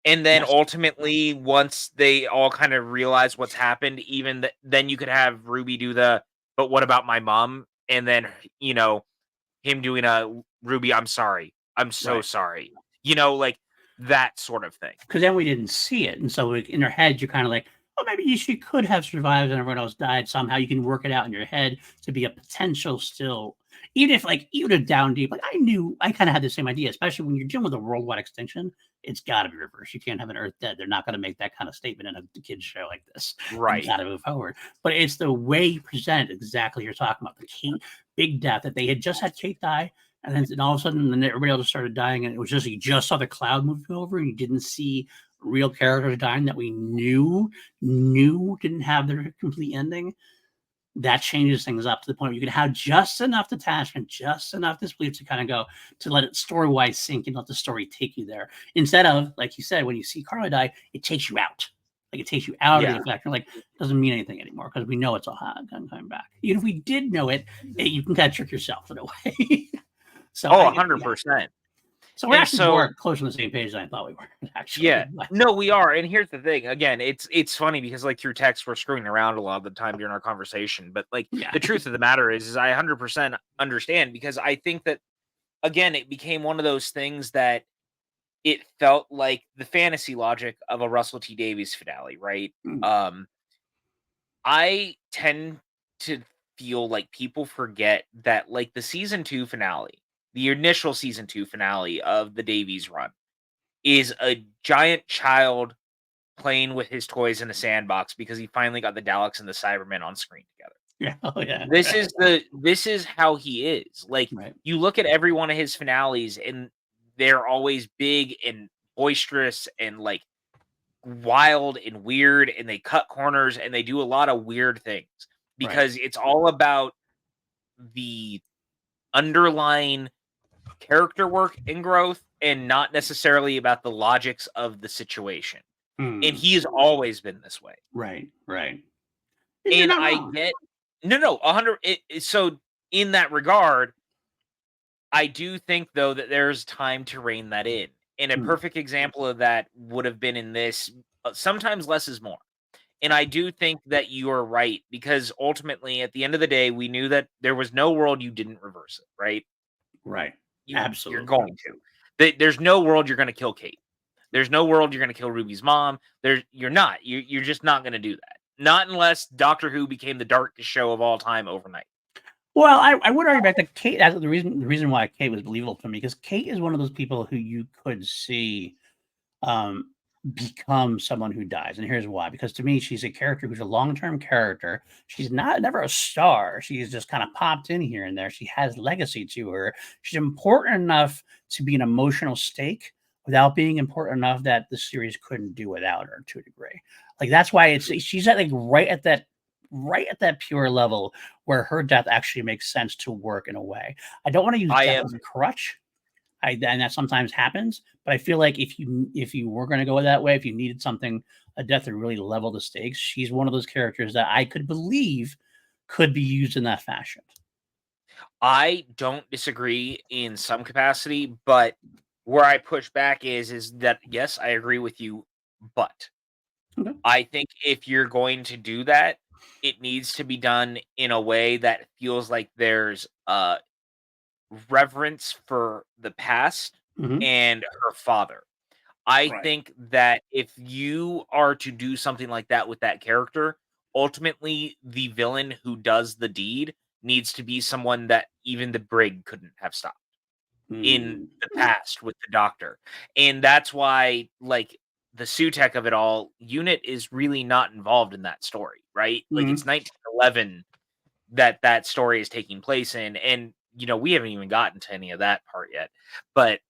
And then Yes. ultimately, once they all kind of realize what's happened, then you could have Ruby do the, but what about my mom? And then, him doing a Ruby, I'm sorry. I'm so Right. sorry. Like that sort of thing. Because then we didn't see it, and so in our head, you're kind of like, "Oh, maybe she could have survived and everyone else died somehow." You can work it out in your head to be a potential still, even if down deep. Like I kind of had the same idea, especially when you're dealing with a worldwide extinction. It's got to be reversed. You can't have an Earth dead. They're not going to make that kind of statement in a kids show like this. You Right. got to move forward. But it's the way you present exactly you're talking about the Kate big death that they had just had Kate die. And all of a sudden, then everybody else started dying, and it was just you just saw the cloud moving over, and you didn't see real characters dying that we knew didn't have their complete ending. That changes things up to the point where you can have just enough detachment, just enough disbelief to kind of go to let it story wise sink and let the story take you there. Instead of, like you said, when you see Carla die, it takes you out. Like it takes you out of the Yeah. effect. You're like, it doesn't mean anything anymore because we know it's all coming back. Even if we did know it, you can kind of trick yourself in a way. So Oh, yeah. 100%. So we're And actually so, more close on the same page than I thought we were, yeah. actually. But No, we are. And here's the thing. Again, it's funny because like through text we're screwing around a lot of the time during our conversation. But like yeah. the truth of the matter is I 100% understand because I think that again it became one of those things that it felt like the fantasy logic of a Russell T Davies finale, right? Mm, Um, I tend to feel like people forget that like the season 2 finale, the initial season 2 finale of the Davies run is a giant child playing with his toys in a sandbox because he finally got the Daleks and the Cybermen on screen together. yeah. Oh, yeah. This is how he is. Like Right. you look at every one of his finales and they're always big and boisterous and like wild and weird and they cut corners and they do a lot of weird things Right. because it's all about the underlying character work and growth and not necessarily about the logics of the situation. And Mm, he has always been this way. right. Right. And you're And not I wrong. get no, 100 so in that regard, I do think though that there's time to rein that in. And a Mm, perfect example of that would have been in this sometimes less is more. And I do think that you are right because ultimately at the end of the day we knew that there was no world you didn't reverse it, right? right. You're Absolutely. going to. There's no world you're going to kill Kate. There's no world you're going to kill Ruby's mom. You're not. You're just not going to do that. Not unless Doctor Who became the darkest show of all time overnight. Well, I would argue back that Kate. That's the reason why Kate was believable to me because Kate is one of those people who you could see um, become someone who dies. And here's why. Because to me, she's a character who's a long-term character. She's not never a star. She's just kind of popped in here and there. She has legacy to her. She's important enough to be an emotional stake without being important enough that the series couldn't do without her to a degree. Like that's why she's at like right at that pure level where her death actually makes sense to work in a way. I don't want to use I death as a am crutch and that sometimes happens. But I feel like if you were going to go that way, if you needed something, a death to really level the stakes, she's one of those characters that I could believe could be used in that fashion. I don't disagree in some capacity, but where I push back is that yes, I agree with you, but Okay. I think if you're going to do that, it needs to be done in a way that feels like there's reverence for the past Hmm. and her father. I Right. think that if you are to do something like that with that character, ultimately the villain who does the deed needs to be someone that even the brig couldn't have stopped in Mm. the past with the doctor. And that's why like the Sutekh of it all, Unit is really not involved in that story, right? Like Mm. it's 1911 that story is taking place in and we haven't even gotten to any of that part yet. But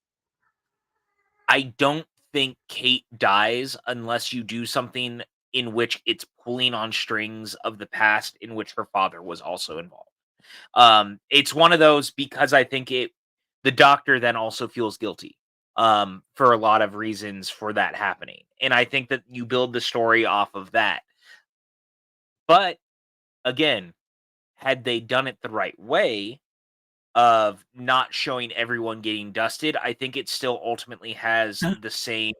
I don't think Kate dies unless you do something in which it's pulling on strings of the past in which her father was also involved. It's one of those because I think the doctor then also feels guilty for a lot of reasons for that happening. And I think that you build the story off of that. But again, had they done it the right way of not showing everyone getting dusted, I think it still ultimately has the same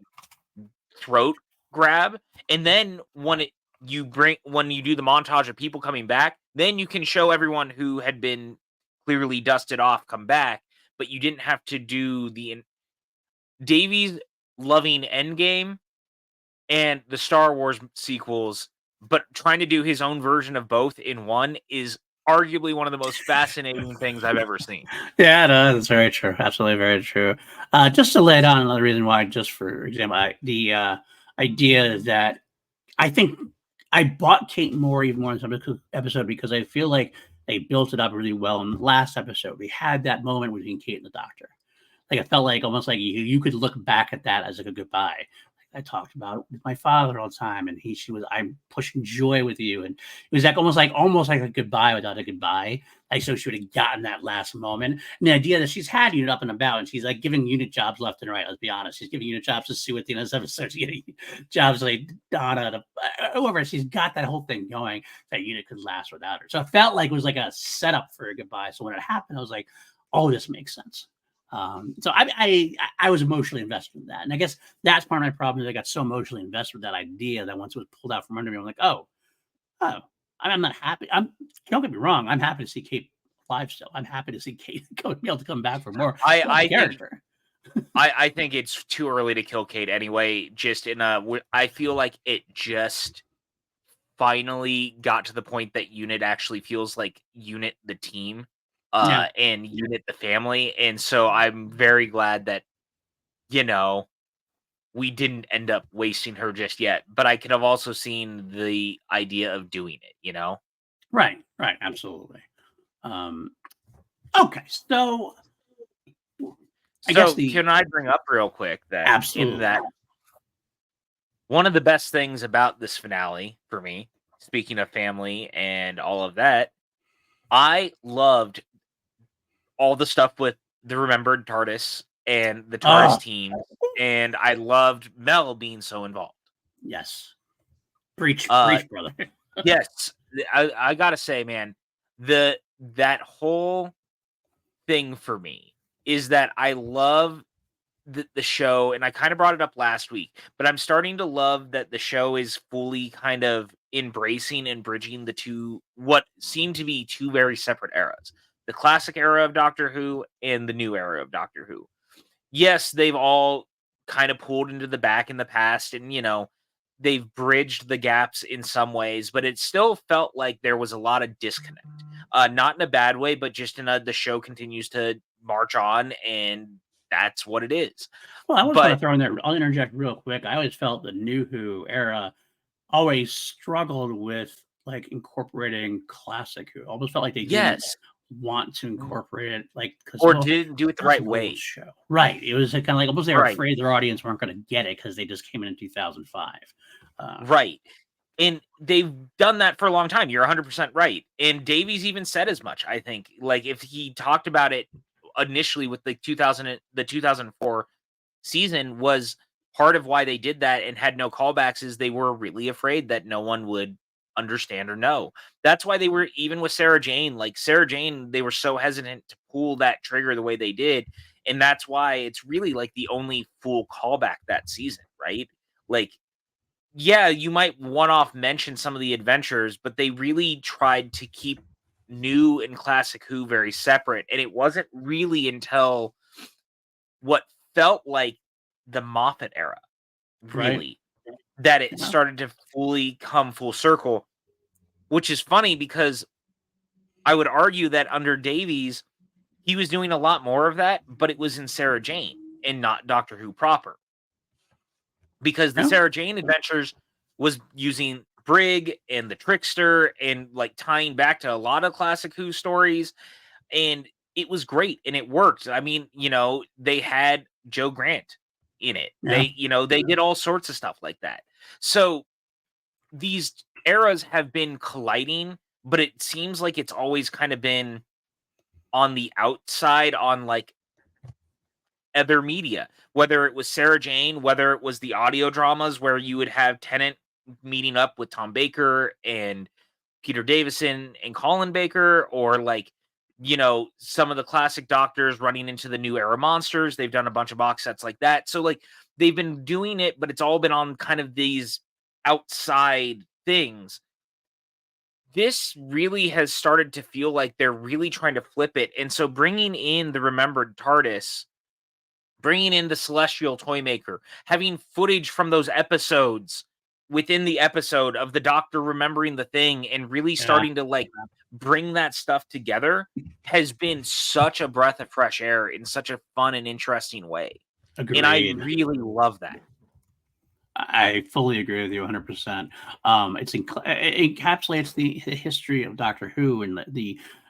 throat grab. And then when you do the montage of people coming back, then you can show everyone who had been clearly dusted off come back, but you didn't have to do Davies loving Endgame and the Star Wars sequels, but trying to do his own version of both in one is arguably one of the most fascinating things I've ever seen. Yeah, no, that's very true. Absolutely very true. Just to lay down another reason why, just for example, the idea that I think I bought Kate more even more in some episode because I feel like they built it up really well. In the last episode, we had that moment between Kate and the doctor. Like it felt like almost like you could look back at that as like a goodbye. I talked about it with my father all the time, and she was, I'm pushing joy with you, and it was like almost like a goodbye without a goodbye. Like so, she would have gotten that last moment. And the idea that she's had unit up and about, and she's like giving unit jobs left and right. Let's be honest, she's giving unit jobs to Sue at the end of this episode. She's getting jobs like Donna, to, whoever. She's got that whole thing going. That unit could last without her. So it felt like it was like a setup for a goodbye. So when it happened, I was like, oh, this makes sense. So I was emotionally invested in that, and I guess that's part of my problem. Is I got so emotionally invested with that idea that once it was pulled out from under me, I'm like, oh, I'm not happy. Don't get me wrong, I'm happy to see Kate alive still. I'm happy to see Kate be able to come back for more. I think I think it's too early to kill Kate anyway. Just I feel like it just finally got to the point that Unit actually feels like Unit the team. Yeah. And Unit the family. And so I'm very glad that, we didn't end up wasting her just yet. But I could have also seen the idea of doing it. Right, absolutely. Okay, so I guess can I bring up real quick that in absolutely that one of the best things about this finale for me, speaking of family and all of that, I loved all the stuff with the remembered TARDIS and the TARDIS team, and I loved Mel being so involved. Yes. Preach, brother. Yes. I gotta say, man, that whole thing for me is that I love the show, and I kind of brought it up last week, but I'm starting to love that the show is fully kind of embracing and bridging the two, what seem to be two very separate eras, the classic era of Doctor Who and the new era of Doctor Who. Yes, they've all kind of pulled into the back in the past, and they've bridged the gaps in some ways, but it still felt like there was a lot of disconnect. Not in a bad way, but just the show continues to march on, and that's what it is. Well, I was going to throw in there. I'll interject real quick. I always felt the New Who era always struggled with like incorporating classic Who. Almost felt like they didn't want to incorporate it, like or didn't do it the right way. Show. Right. It was kind of like almost they were afraid their audience weren't going to get it because they just came in 2005. Right. And they've done that for a long time. You're 100% right. And Davies even said as much, I think. Like if he talked about it initially with the 2004 season, was part of why they did that and had no callbacks is they were really afraid that no one would understand or know. That's why they were, even with Sarah Jane, they were so hesitant to pull that trigger the way they did. And that's why it's really like the only full callback that season, right? Like, yeah, you might one-off mention some of the adventures, but they really tried to keep new and classic Who very separate. And it wasn't really until what felt like the Moffat era, really, that it started to fully come full circle, which is funny because I would argue that under Davies, he was doing a lot more of that, but it was in Sarah Jane and not Doctor Who proper. Because the Sarah Jane adventures was using Brig and the Trickster and like tying back to a lot of classic Who stories, and it was great and it worked. I mean, they had Joe Grant in it. They did all sorts of stuff like that. So these eras have been colliding, but it seems like it's always kind of been on the outside on like other media, whether it was Sarah Jane, whether it was the audio dramas where you would have Tennant meeting up with Tom Baker and Peter Davison and Colin Baker, or like, some of the classic Doctors running into the New Era monsters. They've done a bunch of box sets like that. So like they've been doing it, but it's all been on kind of these outside things. This really has started to feel like they're really trying to flip it. And so bringing in the Remembered TARDIS, bringing in the Celestial Toymaker, having footage from those episodes within the episode of the Doctor remembering the thing and really Yeah, starting to like bring that stuff together has been such a breath of fresh air in such a fun and interesting way. And I agreed. really love that. I fully agree with you 100%. It encapsulates the history of Doctor Who and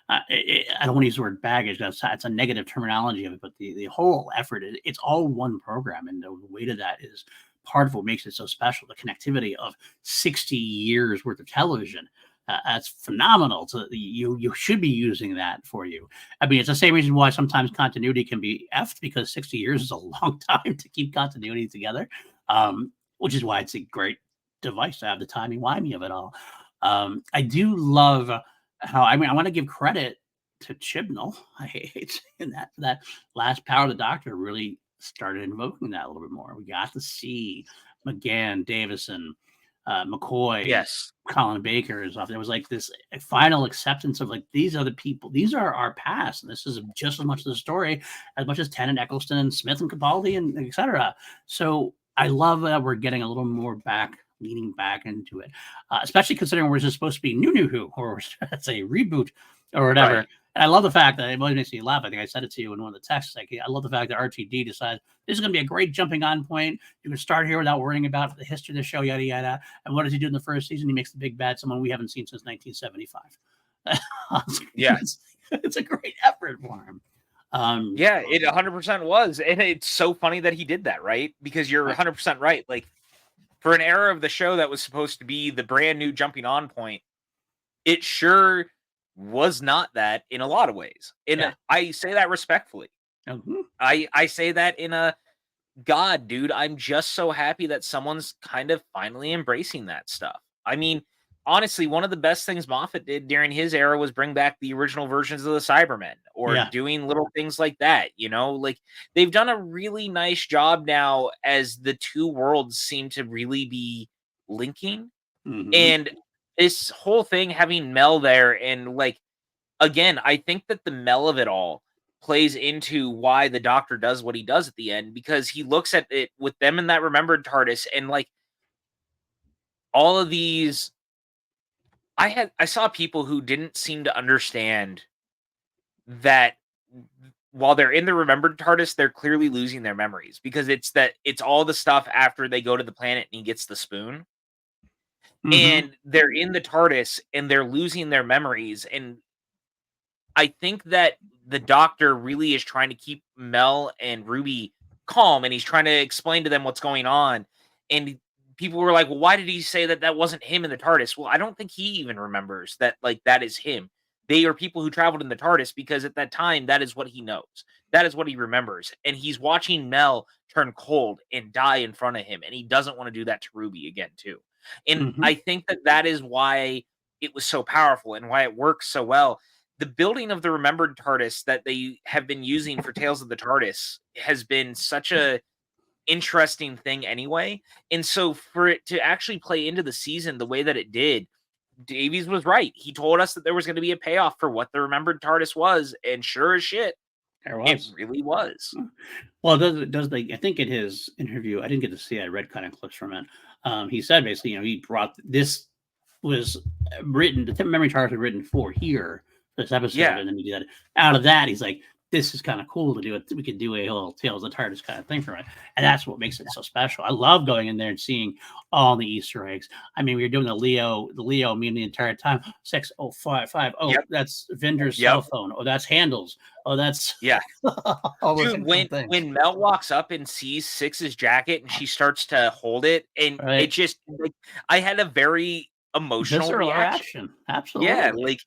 I don't want to use the word baggage. That's a negative terminology of it, but the whole effort, it's all one program, and the weight of that is part of what makes it so special. The connectivity of 60 years worth of television. That's phenomenal. So you should be using that for you. I mean, it's the same reason why sometimes continuity can be effed, because 60 years is a long time to keep continuity together. Which is why it's a great device to have the timey-wimey of it all. I do love how, I mean, I want to give credit to Chibnall. I hate saying that last Power of the Doctor really started invoking that a little bit more. We got to see McGann, Davison, McCoy, Yes. Colin Baker is off. There was like this final acceptance of like, these are the people, these are our past, and this is just as much of the story as much as Tennant, Eccleston, and Smith and Capaldi and etc. So I love that we're getting a little more leaning back into it, especially considering we're just supposed to be new Who, or it's a reboot or whatever. Right. And I love the fact that it always makes me laugh. I think I said it to you in one of the texts. Like, I love the fact that RTD decided this is going to be a great jumping on point. You can start here without worrying about the history of the show, yada, yada. And what does he do in the first season? He makes the big bad, someone we haven't seen since 1975. Yeah. It's a great effort for him. Yeah, it 100% was. And it's so funny that he did that, right? Because you're 100% right. Like, for an era of the show that was supposed to be the brand new jumping on point, it sure was not that in a lot of ways. And Yeah. I say that respectfully. Mhm. I say that in a, God, dude, I'm just so happy that someone's kind of finally embracing that stuff. I mean, honestly, one of the best things Moffat did during his era was bring back the original versions of the Cybermen, or Yeah. doing little things like that. Like they've done a really nice job now as the two worlds seem to really be linking. Mhm. And this whole thing having Mel there, and like, again, I think that the Mel of it all plays into why the Doctor does what he does at the end, because he looks at it with them in that remembered TARDIS, and like all of these, I saw people who didn't seem to understand that while they're in the remembered TARDIS, they're clearly losing their memories, because it's all the stuff after they go to the planet and he gets the spoon. Mhm. And they're in the TARDIS and they're losing their memories. And I think that the Doctor really is trying to keep Mel and Ruby calm, and he's trying to explain to them what's going on. And people were like, "Well, why did he say that that wasn't him in the TARDIS?" Well, I don't think he even remembers that, like, that is him. They are people who traveled in the TARDIS, because at that time, that is what he knows. That is what he remembers. And he's watching Mel turn cold and die in front of him, and he doesn't want to do that to Ruby again, too. And Mhm. I think that that is why it was so powerful and why it works so well. The building of the remembered TARDIS that they have been using for Tales of the TARDIS has been such a interesting thing anyway. And so for it to actually play into the season the way that it did, Davies was right. He told us that there was going to be a payoff for what the remembered TARDIS was, and sure as shit, There it was. really was. Well, I think in his interview, I didn't get to see it. I read kind of clips from it. He said basically, he brought this was written, the memory charts were written for here, for this episode, Yeah. and then he did that. Out of that, he's like, this is kind of cool to do it. We could do a whole Tales of the TARDIS kind of thing from it. And that's what makes it so special. I love going in there and seeing all the Easter eggs. I mean, we were doing the Leo meme the entire time. 6055. Oh, Yep. that's Vinder's Yep. cell phone. Oh, that's Handel's. Oh, that's Yeah. all those Dude, interesting things. when Mel walks up and sees Six's jacket and she starts to hold it, and it Right. just like, I had a very emotional Visceral reaction. reaction. Yeah, Absolutely. like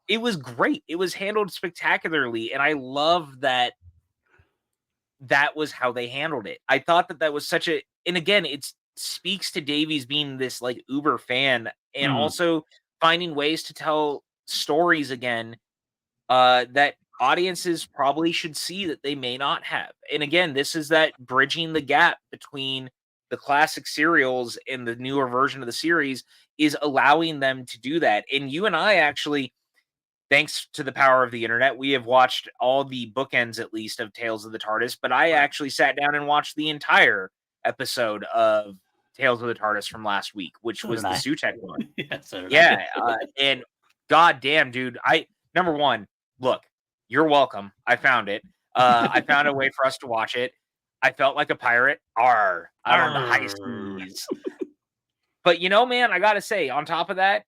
it was great. It was handled spectacularly, and I love that that was how they handled it. I thought that that was such a, and again, it speaks to Davies being this like uber fan, and Mm. also finding ways to tell stories again that audiences probably should see that they may not have. And again, this is that bridging the gap between the classic serials and the newer version of the series is allowing them to do that. And you and I actually, thanks to the power of the internet, we have watched all the bookends at least of Tales of the TARDIS, but I Right. actually sat down and watched the entire episode of Tales of the TARDIS from last week, which So did was the I. Sutekh one. Yeah, so did I. Yeah, and god damn, dude, number 1, look, you're welcome. I found it. I found a way for us to watch it. I felt like a pirate. Arr, out on the high Arr. seas. But man, I gotta say, on top of that,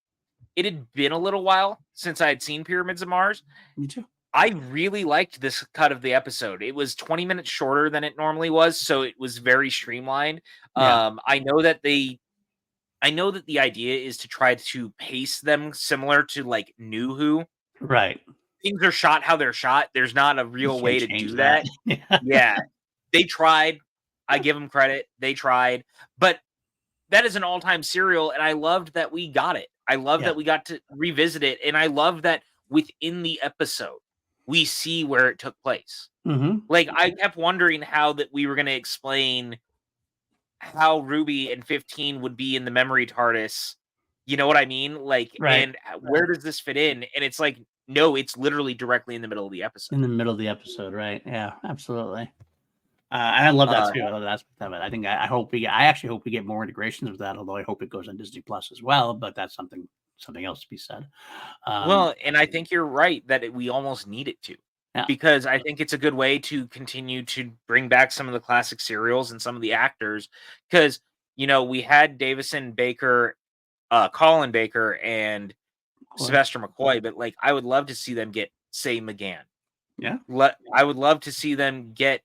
it had been a little while since I had seen Pyramids of Mars. Me too. I really liked this cut of the episode. It was 20 minutes shorter than it normally was, so it was very streamlined. Yeah. I know that the idea is to try to pace them similar to like New Who. Right. Things are shot how they're shot. There's not a You real can't way to change do that. that. Yeah. Yeah, they tried. I give them credit. They tried. But that is an all-time serial, and I loved that we got it. I love Yeah. that we got to revisit it, and I love that within the episode, we see where it took place. Mm-hmm. Like, I kept wondering how that we were gonna explain how Ruby and 15 would be in the memory TARDIS. You know what I mean? Like, Right. and where does this fit in? And it's like, no, it's literally directly in the middle of the episode. In the middle of the episode, right? Yeah, absolutely. I love that Uh, too. I love that aspect of it. I think I hope we get. I actually hope we get more integrations with that. Although I hope it goes on Disney Plus as well. But that's something else to be said. well, and I think you're right that we almost need it to. Yeah. Because I think it's a good way to continue to bring back some of the classic serials and some of the actors. Because, we had Davison Baker, Colin Baker, and Sylvester McCoy, but like I would love to see them get, say, McGann. Yeah. I would love to see them get,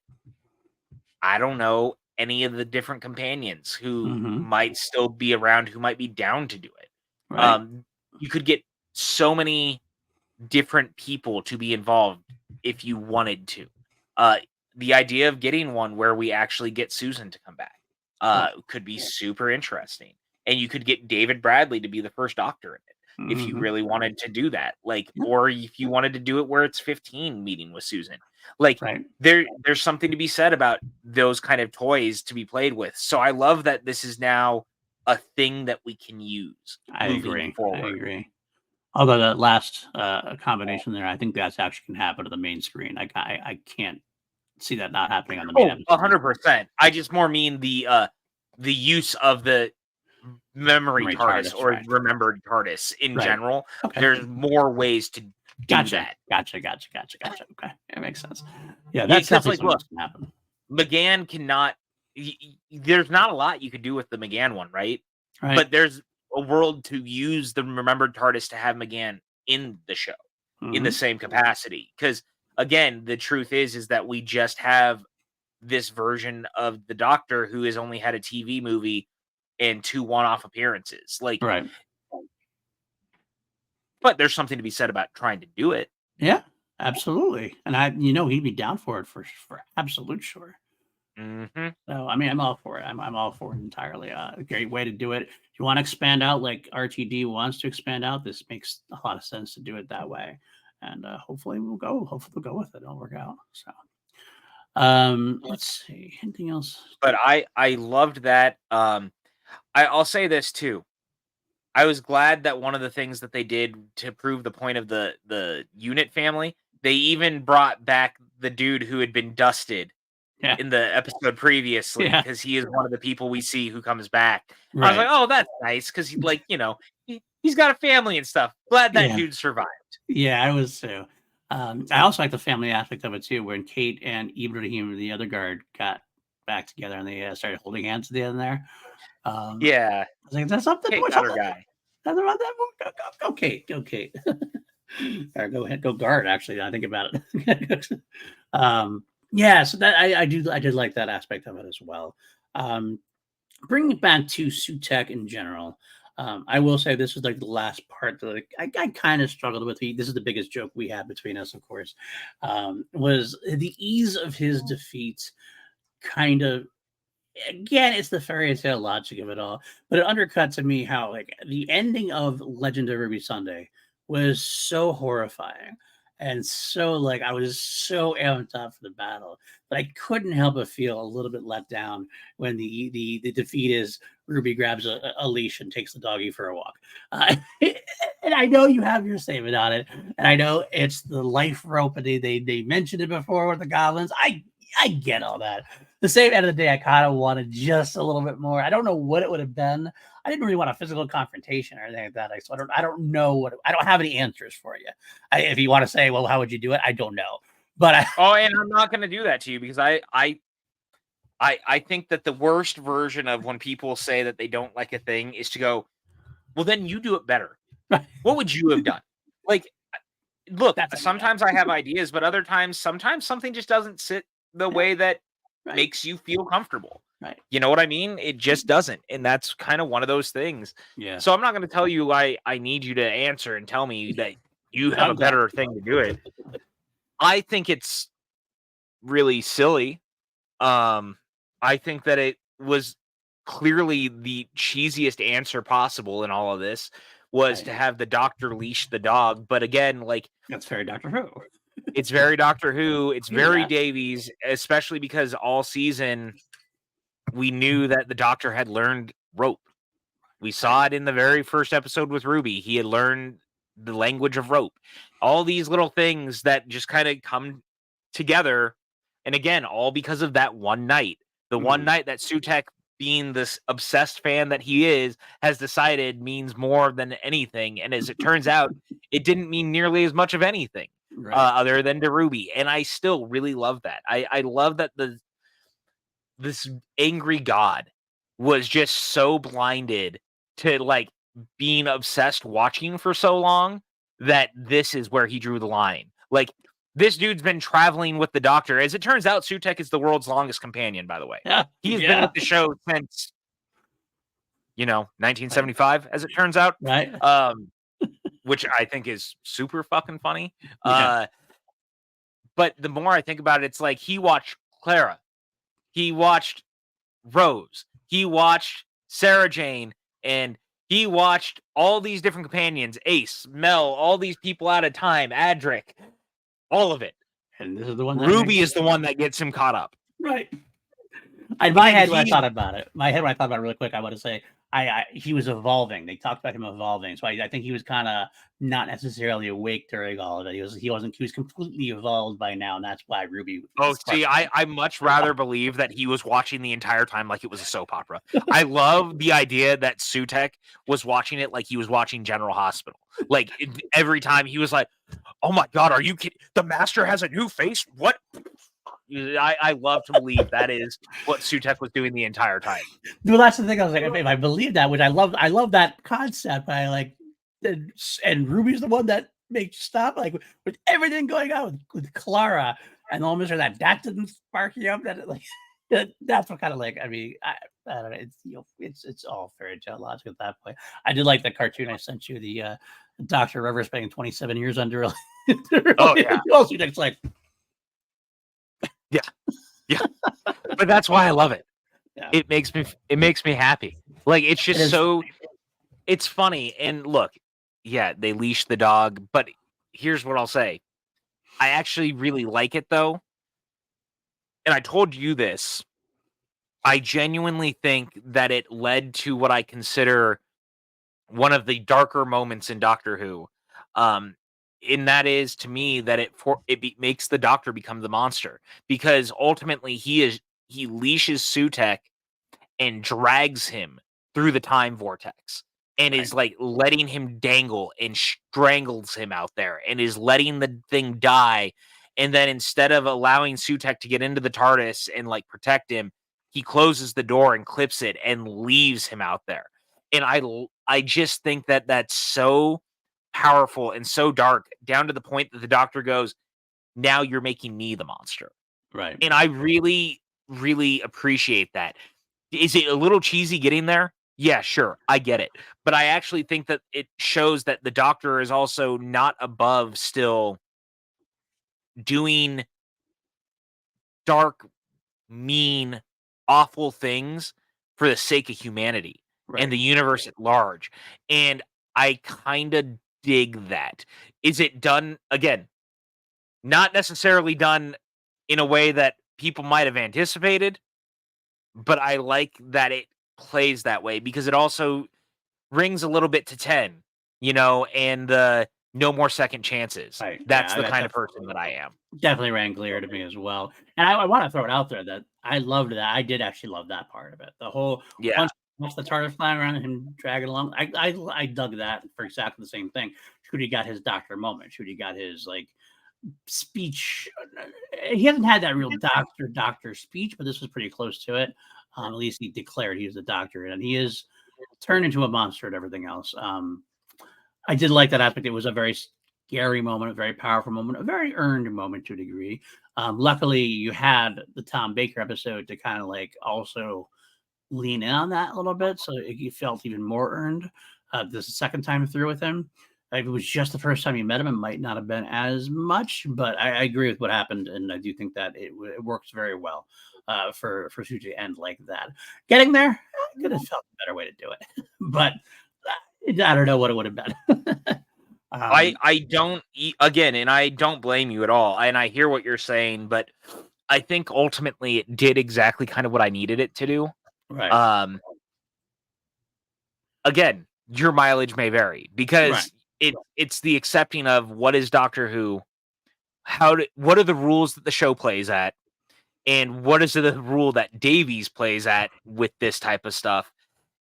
I don't know, any of the different companions who Mm-hmm. might still be around, who might be down to do it. Right. You could get so many different people to be involved if you wanted to. The idea of getting one where we actually get Susan to come back could be super interesting. And you could get David Bradley to be the first Doctor in it if you Mm-hmm. really wanted to do that. Like, Yeah. or if you wanted to do it where it's 15 meeting with Susan. Like, Right. there's something to be said about those kind of toys to be played with. So I love that this is now a thing that we can use I moving agree. forward. I agree. Although that last combination there, I think that's actually can happen to the main screen. I can't see that not happening on the main Oh, episode. 100%. I just more mean the use of the memory Memory TARDIS TARDIS, or right. remembered TARDIS in Right. general. Okay. There's more ways to do that. Gotcha. Okay, that makes sense. Yeah, Because, that's definitely like, something look, that's gonna happen. McGann cannot. There's not a lot you could do with the McGann one, right? Right. But there's a world to use the remembered TARDIS to have McGann in the show in the Mhm. same capacity. Because again, the truth is that we just have this version of the Doctor who has only had a TV movie and 2 one-off appearances. Like, Right. but there's something to be said about trying to do it. Yeah, absolutely. And he'd be down for it for absolute sure. Mm-hmm. So I mean, I'm all for it. I'm all for it entirely. A great way to do it. If you want to expand out like RTD wants to expand out, this makes a lot of sense to do it that way. And hopefully we'll go. Hopefully we'll go with it. It'll work out. So let's see. Anything else? But I loved that. I'll say this too. I was glad that one of the things that they did to prove the point of the unit family, they even brought back the dude who had been dusted Yeah. in the episode previously, Yeah. because he is one of the people we see who comes back. I was Right. like, oh, that's nice, because he, like, he's got a family and stuff. Glad that Yeah. dude survived. Yeah, I was too. I also like the family aspect of it too, when Kate and Ibrahim and the other guard got back together and they started holding hands at the end there. Yeah, I was like, "That's something. Kate What's got up? her guy. That's about that. Go, Kate. Go, Kate. Or go ahead. Go guard. Actually, I think about it. Yeah. So that I did like that aspect of it as well. Bringing it back to Sutekh in general. I will say this is like the last part that I kind of struggled with. This is the biggest joke we had between us, of course, was the ease of his defeat kind of again, it's the fairy tale logic of it all, but it undercuts to me how like the ending of Legend of Ruby Sunday was so horrifying and so like I was so amped up for the battle, but I couldn't help but feel a little bit let down when the defeat is Ruby grabs a leash and takes the doggy for a walk. And I know you have your statement on it, and I know it's the life rope, and they mentioned it before with the goblins. I get all that. The same end of the day, I kind of wanted just a little bit more. I don't know what it would have been. I didn't really want a physical confrontation or anything like that. So I don't know what I don't have any answers for you. If you want to say, well, how would you do it? I don't know. But and I'm not going to do that to you because I think that the worst version of when people say that they don't like a thing is to go, well, then you do it better. What would you have done? Like, look, sometimes I have ideas, but other times, sometimes something just doesn't sit the way that makes you feel comfortable. Right. You know what I mean? It just doesn't. And that's kind of one of those things. Yeah. So I'm not going to tell you I need you to answer and tell me that you have a better thing to do it. I think it's really silly. I think that it was clearly the cheesiest answer possible in all of this was to have the doctor leash the dog. But again, like that's very Doctor Who. It's very Doctor Who. It's very Davies, especially because all season we knew that the Doctor had learned rope. We saw it in the very first episode with Ruby. He had learned the language of rope. All these little things that just kind of come together. And again, all because of that one night. The one night that Sutekh, being this obsessed fan that he is, has decided means more than anything. And as it turns out, it didn't mean nearly as much of anything other than to Ruby. And I still really love that. I love that this angry god was just so blinded to like being obsessed watching for so long that this is where he drew the line. Like, this dude's been traveling with the Doctor. As it turns out, Sutekh is the world's longest companion, by the way. Yeah. He's been with the show since, 1975, as it turns out. Right. Which I think is super fucking funny. But the more I think about it, it's like he watched Clara. He watched Rose. He watched Sarah Jane, and he watched all these different companions, Ace, Mel, all these people at a time, Adric, all of it. And this is the one. Ruby is the one that gets him caught up. Right. In my head, when I thought about it, really quick, I want to say, he was evolving. They talked about him evolving, so I think he was kind of not necessarily awake during all of it. He was completely evolved by now, and that's why Ruby. Oh, see, I much rather believe that he was watching the entire time like it was a soap opera. I love the idea that Sutekh was watching it like he was watching General Hospital. Like every time he was like, "Oh my god, are you kidding? The Master has a new face? What?" I love to believe that is what Sutekh was doing the entire time. Well, that's the thing. I was like, if I believe that, which I love that concept. I like, and Ruby's the one that makes stop, like with everything going on with Clara, and almost that didn't spark you up. That like that's what kind of like. I mean, I don't know. It's all fairy tale logic at that point. I did like the cartoon I sent you, the Dr. Rivers spending 27 years under. Oh yeah. Also, it's like. Yeah. But that's why I love it. Yeah. It makes me happy. Like, it's just it's funny. And look, yeah, they leash the dog, but here's what I'll say. I actually really like it though. And I told you this. I genuinely think that it led to what I consider one of the darker moments in Doctor Who. And that is, to me, that it makes the Doctor become the monster, because ultimately he leashes Sutekh and drags him through the time vortex and is like letting him dangle and strangles him out there and is letting the thing die. And then instead of allowing Sutekh to get into the TARDIS and like protect him, he closes the door and clips it and leaves him out there. And I just think that that's so powerful and so dark, down to the point that the Doctor goes, now you're making me the monster. Right. And I really, really appreciate that. Is it a little cheesy getting there? Yeah, sure. I get it. But I actually think that it shows that the Doctor is also not above still doing dark, mean, awful things for the sake of humanity and Right. the universe at large. And I kind of dig that. Is it done again? Not necessarily done in a way that people might have anticipated, but I like that it plays that way because it also rings a little bit to 10, and no more second chances. Right. That's Yeah, the that kind of person that I am. definitely rang clear to me as well. And I want to throw it out there that I loved that. I did actually love that part of it. The whole Yeah. once the TARDIS flying around and him dragging along. I dug that for exactly the same thing. Shooty got his doctor moment. Shooty got his like speech. He hasn't had that real doctor speech, but this was pretty close to it. At least he declared he was a doctor, and he is turned into a monster and everything else. I did like that aspect. It was a very scary moment, a very powerful moment, a very earned moment to a degree. Luckily, you had the Tom Baker episode to kind of like also lean in on that a little bit, so you felt even more earned. This second time through with him, if it was just the first time you met him, it might not have been as much. But I agree with what happened, and I do think that it works very well for Suji to end like that. Getting there, I could have felt a better way to do it, but I don't know what it would have been. I don't again, and I don't blame you at all. And I hear what you're saying, but I think ultimately it did exactly kind of what I needed it to do. Right, Um, again, your mileage may vary right, because it's the accepting of what is Doctor Who, what are the rules that the show plays at, and what is the rule that Davies plays at with this type of stuff.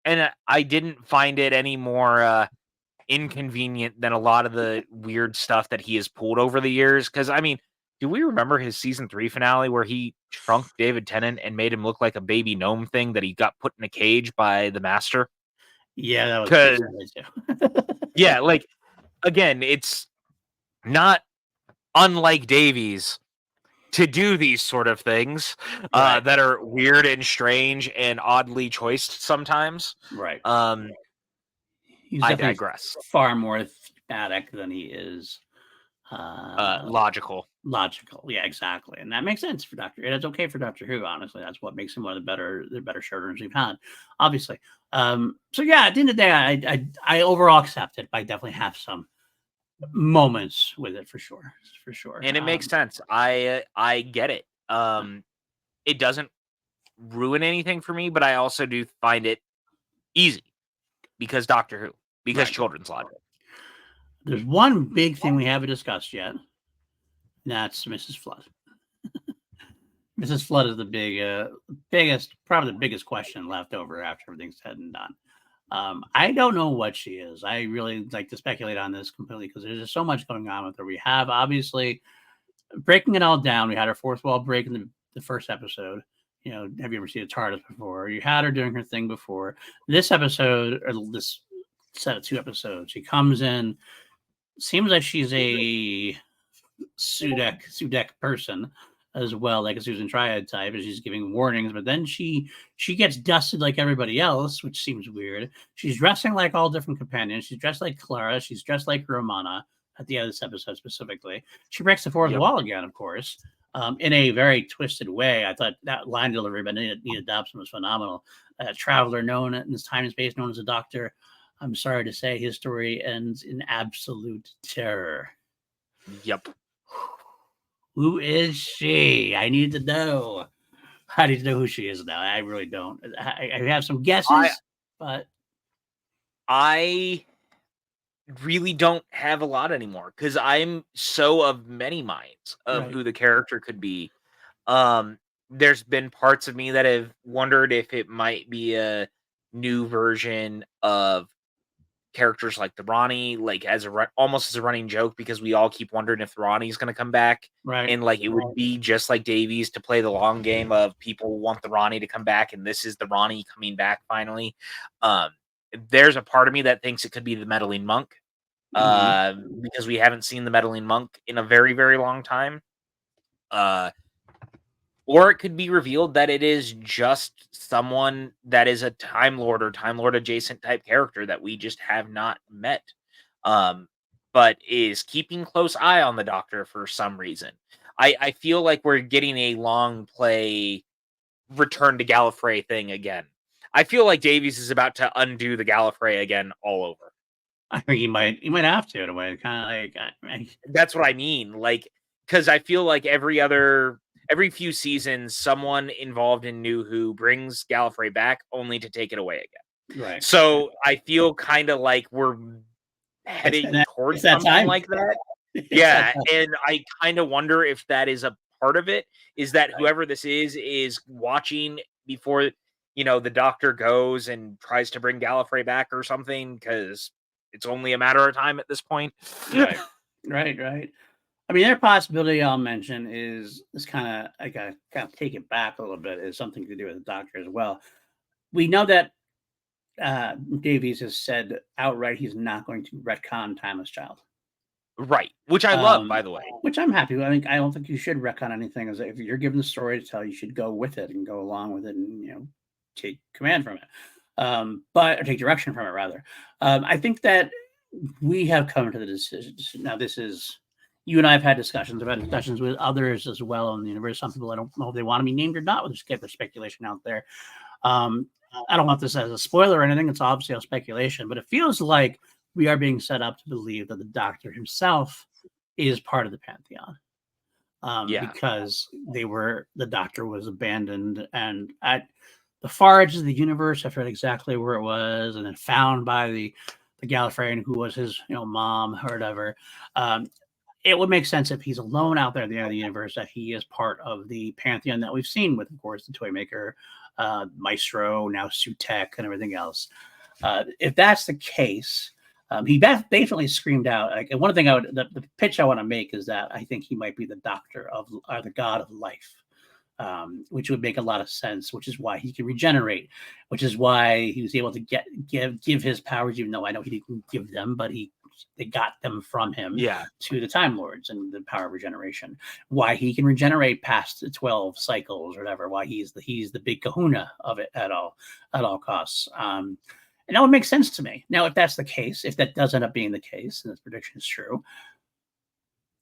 And I didn't find it any more inconvenient than a lot of the weird stuff that he has pulled over the years. Because I mean, do we remember his season 3 finale where he shrunk David Tennant and made him look like a baby gnome thing that he got put in a cage by the master? yeah, that was pretty Because silly too. yeah, like again, it's not unlike Davies to do these sort of things Right, that are weird and strange and oddly choiced sometimes. right. Um, He's I definitely digress. far more thematic than he is uh, Logical. logical. Yeah, exactly, and that makes sense for Doctor. And it's okay for Doctor Who. Honestly, that's what makes him one of the better showrunners we've had. Obviously, so yeah. At the end of the day, I overall accept it, but I definitely have some moments with it for sure, for sure. And it makes sense. I get it. It doesn't ruin anything for me, but I also do find it easy because Doctor Who, because Right. children's logic. There's one big thing we haven't discussed yet. And that's Mrs. Flood. Mrs. Flood is the biggest, probably the biggest question left over after everything's said and done. I don't know what she is. I really like to speculate on this completely because there's just so much going on with her. We have obviously breaking it all down. We had our fourth wall break in the first episode. Have you ever seen a TARDIS before? You had her doing her thing before. This episode, or this set of 2 episodes, she comes in. Seems like she's a Sutekh person as well, like a Susan Triad type, and she's giving warnings. But then she gets dusted like everybody else, which seems weird. She's dressing like all different companions. She's dressed like Clara. She's dressed like Romana at the end of this episode specifically. She breaks the fourth Yep. wall again, of course, in a very twisted way. I thought that line delivery by Nina Dobson was phenomenal. A traveler known in this time and space, known as a doctor. I'm sorry to say, his story ends in absolute terror. Yep. Who is she? I need to know. I need to know who she is now. I really don't. I have some guesses, but I really don't have a lot anymore because I'm so of many minds of right, who the character could be. Um, there's been parts of me that have wondered if it might be a new version of characters like the Ronnie, like almost as a running joke because we all keep wondering if Ronnie's going to come back, right. and like it would be just like Davies to play the long game of people want the Ronnie to come back, and this is the Ronnie coming back finally. Um, there's a part of me that thinks it could be the meddling monk, Mhm. because we haven't seen the meddling monk in a very very long time. Or it could be revealed that it is just someone that is a Time Lord or Time Lord adjacent type character that we just have not met, but is keeping close eye on the Doctor for some reason. I feel like we're getting a long play return to Gallifrey thing again. I feel like Davies is about to undo the Gallifrey again all over. I think he might have to in a way. Kind of like That's what I mean. Like, because I feel like every few seasons, someone involved in New Who brings Gallifrey back only to take it away again. right. So I feel kind of like we're heading towards that something time. like that. It's Yeah, that time. and I kind of wonder if that is a part of it. Is that whoever this is watching before the Doctor goes and tries to bring Gallifrey back or something? Because it's only a matter of time at this point. Right. Right. I mean, their possibility I'll mention is kind of I got kind of take it back a little bit is something to do with the Doctor as well. We know that Davies has said outright he's not going to retcon Timeless Child. Right, which I love, by the way. Which I'm happy with. I mean, I don't think you should retcon anything. As if you're given the story to tell, you should go with it and go along with it, and take command from it, or take direction from it rather. I think that we have come to the decision. Now, this is you and I have had discussions with others as well in the universe. Some people I don't know if they want to be named or not. We'll just get the speculation out there. I don't want this as a spoiler or anything. It's obviously a speculation, but it feels like we are being set up to believe that the Doctor himself is part of the Pantheon. Because the Doctor was abandoned and at the far edges of the universe. I forget exactly where it was, and then found by the Gallifreyan who was his mom or whatever. It would make sense if he's alone out there at the end of the universe that he is part of the Pantheon that we've seen with, of course, the Toymaker, Maestro, now Sutekh, and everything else. If that's the case, he definitely screamed out. Like, one thing the pitch I want to make is that I think he might be the Doctor of the God of Life, which would make a lot of sense. Which is why he can regenerate. Which is why he was able to give his powers, even though I know he didn't give them, but they got them from him. To the Time Lords and the power of regeneration. Why he can regenerate past the 12 cycles or whatever. Why he's the big Kahuna of it at all costs. And that would make sense to me. Now, if that's the case, if that does end up being the case, and this prediction is true,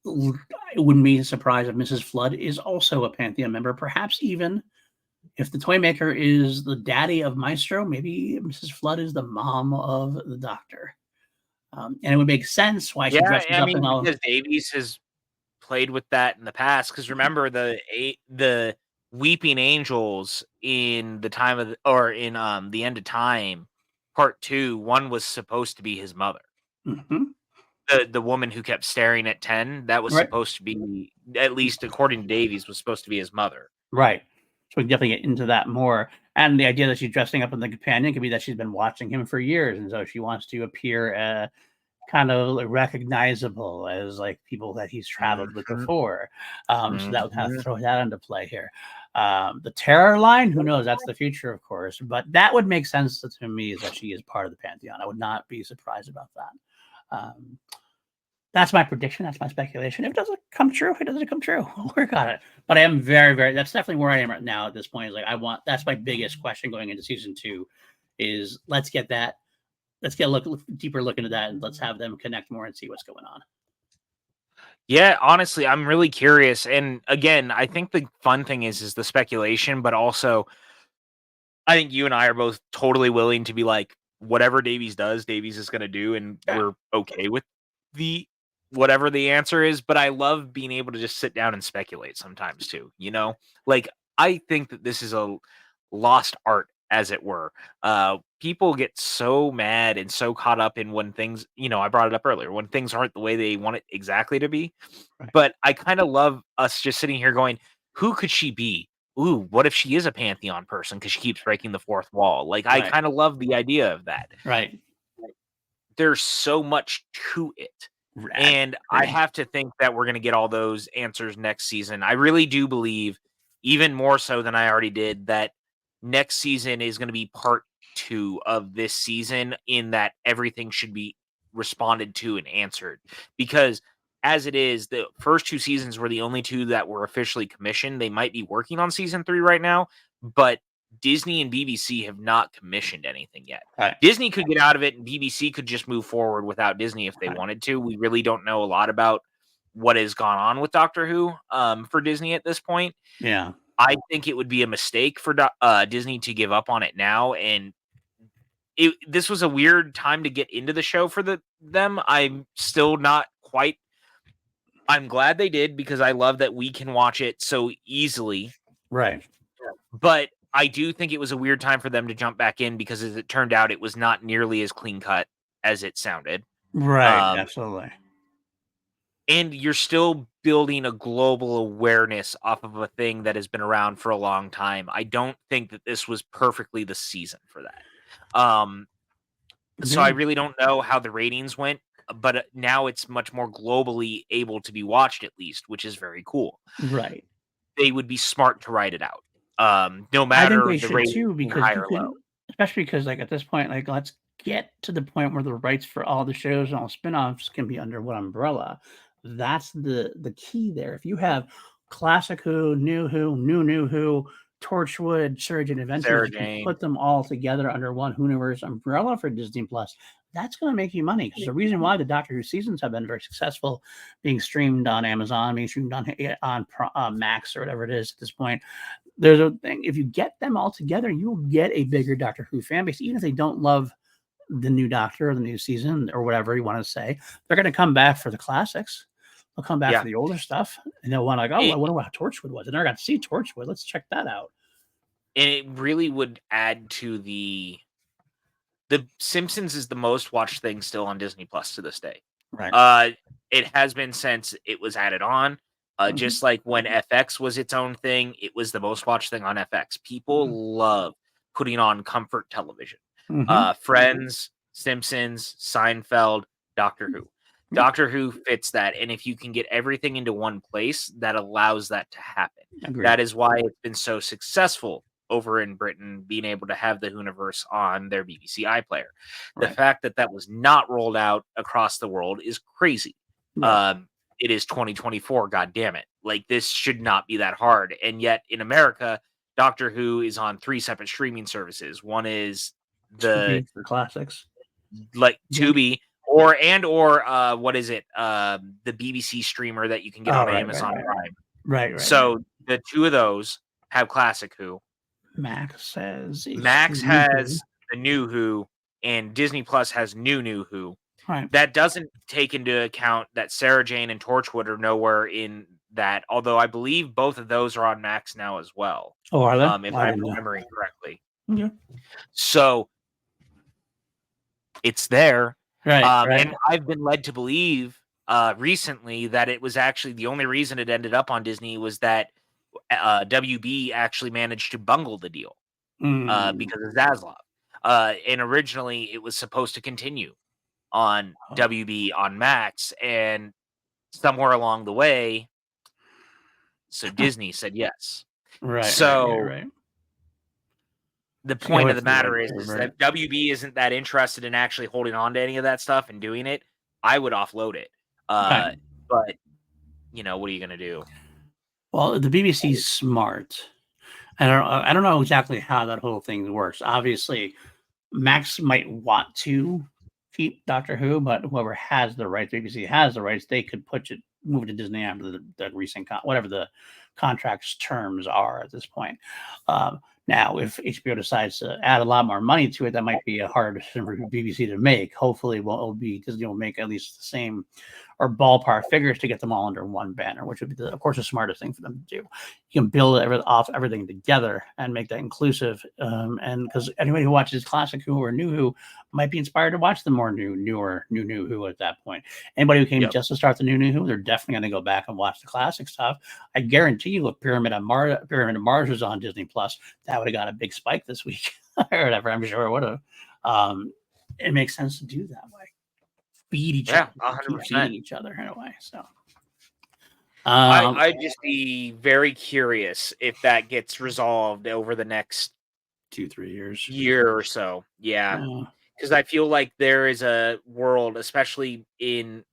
it wouldn't be a surprise if Mrs. Flood is also a Pantheon member. Perhaps even if the Toymaker is the daddy of Maestro, maybe Mrs. Flood is the mom of the Doctor. And it would make sense why she dresses up in all. Because Davies has played with that in the past. Because remember the Weeping Angels in the time of the End of Time. Part 2, one was supposed to be his mother. Mm-hmm. The woman who kept staring at 10, that was supposed to be, at least according to Davies, was supposed to be his mother. Right. So we can definitely get into that more. And the idea that she's dressing up in the companion could be that she's been watching him for years, and so she wants to appear kind of recognizable as like people that he's traveled with before. So that would kind of throw that into play here. The Terror line, who knows? That's the future, of course. But that would make sense to me, is that she is part of the Pantheon. I would not be surprised about that. That's my prediction. That's my speculation. If it doesn't come true, we'll work on it. But I am very, very, that's definitely where I am right now at this point. Is like, that's my biggest question going into season 2 is let's get a deeper look into that, and let's have them connect more and see what's going on. Yeah, honestly, I'm really curious. And again, I think the fun thing is the speculation, but also I think you and I are both totally willing to be like, whatever Davies does, Davies is going to do, and we're okay with whatever the answer is. But I love being able to just sit down and speculate sometimes too, like I think that this is a lost art, as it were. People get so mad and so caught up in when things, I brought it up earlier, when things aren't the way they want it exactly to be. Right. But I kind of love us just sitting here going, who could she be? Ooh, what if she is a Pantheon person because she keeps breaking the fourth wall? Like, I kind of love the idea of that. Right. There's so much to it. And I have to think that we're going to get all those answers next season. I really do believe, even more so than I already did, that next season is going to be part 2 of this season, in that everything should be responded to and answered. Because as it is, the first 2 seasons were the only 2 that were officially commissioned. They might be working on season 3 right now, but Disney and BBC have not commissioned anything yet. Right. Disney could get out of it, and BBC could just move forward without Disney if they wanted to. We really don't know a lot about what has gone on with Doctor Who for Disney at this point. Yeah. I think it would be a mistake for Disney to give up on it now, and this was a weird time to get into the show for them. I'm still not quite. I'm glad they did because I love that we can watch it so easily. Right. But I do think it was a weird time for them to jump back in because, as it turned out, it was not nearly as clean cut as it sounded. Right. Absolutely. And you're still building a global awareness off of a thing that has been around for a long time. I don't think that this was perfectly the season for that. So I really don't know how the ratings went, but now it's much more globally able to be watched, at least, which is very cool. Right. They would be smart to write it out. No I think matter they the should rating too, being because high you or low. can, especially because like at this point, like let's get to the point where the rights for all the shows and all spin-offs can be under one umbrella. That's the key there. If you have classic Who, new Who, Torchwood, Surgeon Adventures, Sarah you can Jane. put them all together under one Whoniverse umbrella for Disney Plus. That's going to make you money, because the reason why the Doctor Who seasons have been very successful, being streamed on Amazon, being streamed on Max or whatever it is at this point. There's a thing. If you get them all together, you will get a bigger Doctor Who fan base, even if they don't love the new Doctor or the new season or whatever you want to say. They're going to come back for the classics. They'll come back for the older stuff, and they'll want, like, oh, I wonder what Torchwood was. I never got to see Torchwood. Let's check that out. And it really would add to the Simpsons is the most watched thing still on Disney Plus to this day. Right. It has been since it was added on. Just like when FX was its own thing, it was the most watched thing on FX. People love putting on comfort television. Friends, Simpsons, Seinfeld, Doctor Who. Doctor Who fits that, and if you can get everything into one place, that allows that to happen. Agreed. That is why it's been so successful over in Britain, being able to have the Whoniverse on their BBC iPlayer. The fact that that was not rolled out across the world is crazy. It is 2024, god damn it. Like, this should not be that hard. And yet in America, Doctor Who is on 3 separate streaming services. One is the classics, like Tubi, or what is it? The BBC streamer that you can get on Amazon Prime. Right. So the two of those have classic Who. Max has the new Who, and Disney Plus has new Who. Right. That doesn't take into account that Sarah Jane and Torchwood are nowhere in that, although I believe both of those are on Max now as well. Oh, are they? If I'm remembering correctly. Okay. So it's there. Right. And I've been led to believe recently that it was actually the only reason it ended up on Disney was that WB actually managed to bungle the deal because of Zaslav. And originally it was supposed to continue on WB on Max, and somewhere along the way, so Disney said yes. Right. The point of the matter is that WB isn't that interested in actually holding on to any of that stuff and doing it. I would offload it. But, what are you going to do? Well, the BBC's smart. I don't know exactly how that whole thing works. Obviously, Max might want to keep Doctor Who, but whoever has the rights, BBC has the rights, they could move it to Disney after the recent whatever the contract's terms are at this point. Now, if HBO decides to add a lot more money to it, that might be a hard decision for BBC to make. Hopefully, Disney will make at least the same or ballpark figures to get them all under one banner, which would be, of course, the smartest thing for them to do. You can build everything together and make that inclusive. And because anybody who watches classic Who or new Who might be inspired to watch the more new Who at that point. Anybody who came just to start the new Who, they're definitely going to go back and watch the classic stuff. I guarantee you, if Pyramid of Mars was on Disney Plus, that would have got a big spike this week or whatever. I'm sure it would have. It makes sense to do that way. Feed each other, 100%. Keep feeding each other in a way. So, I'd just be very curious if that gets resolved over the next 2-3 year or so. Because I feel like there is a world, especially in,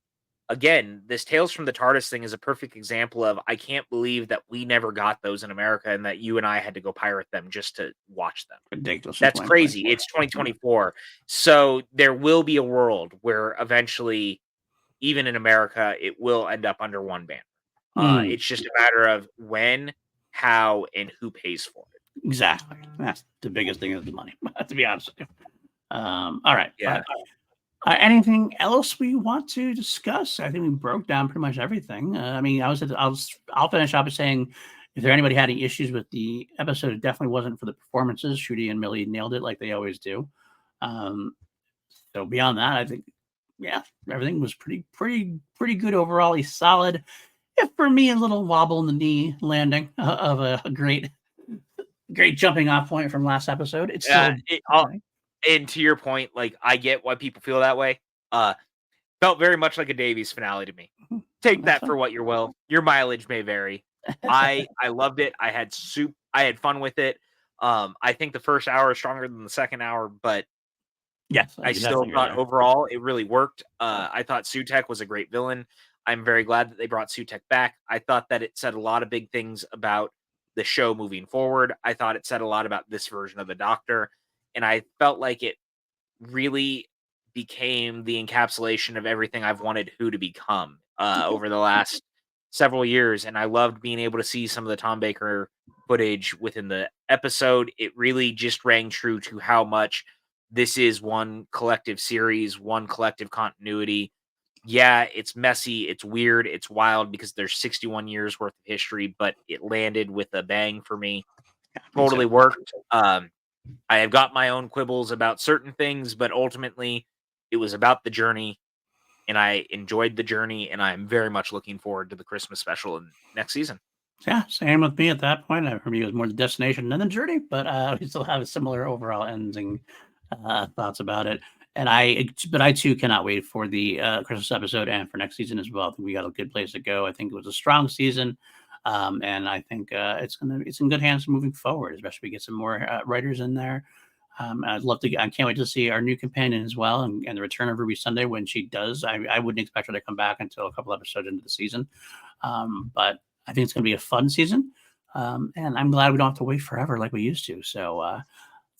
again, this Tales from the TARDIS thing is a perfect example of, I can't believe that we never got those in America and that you and I had to go pirate them just to watch them. Ridiculous. That's crazy. It's 2024. So there will be a world where eventually, even in America, it will end up under one banner. It's just a matter of when how, and who pays for it. Exactly. That's the biggest thing is the money, to be honest with you. All right. Yeah. Anything else we want to discuss? I think we broke down pretty much everything. I mean, I'll finish up by saying, if there anybody had any issues with the episode, it definitely wasn't for the performances. Shruti and Millie nailed it like they always do. So beyond that, I think, yeah, everything was pretty good overall. He's solid. If for me, a little wobble in the knee landing of a great jumping off point from last episode. It's still and to your point, like, I get why people feel that way. Felt very much like a Davies finale to me. Take that for what you will. Your mileage may vary. I loved it. I had fun with it. I think the first hour is stronger than the second hour, but yes, I still thought overall it really worked. I thought Sutekh was a great villain. I'm very glad that they brought Sutekh back. I thought that it said a lot of big things about the show moving forward. I thought it said a lot about this version of the Doctor, and I felt like it really became the encapsulation of everything I've wanted Who to become over the last several years. And I loved being able to see some of the Tom Baker footage within the episode. It really just rang true to how much this is one collective series, one collective continuity. Yeah, it's messy, it's weird, it's wild because there's 61 years worth of history, but it landed with a bang for me. Totally worked. I have got my own quibbles about certain things, but ultimately it was about the journey, and I enjoyed the journey, and I'm very much looking forward to the Christmas special in next season. Yeah, same with me at that point. For me, it was more the destination than the journey, but we still have a similar overall ending thoughts about it. And I too cannot wait for the Christmas episode and for next season as well. I think we got a good place to go. I think it was a strong season, and I think it's in good hands moving forward. Especially if we get some more writers in there. I can't wait to see our new companion as well, and the return of Ruby Sunday when she does. I wouldn't expect her to come back until a couple episodes into the season, but I think it's going to be a fun season, and I'm glad we don't have to wait forever like we used to. So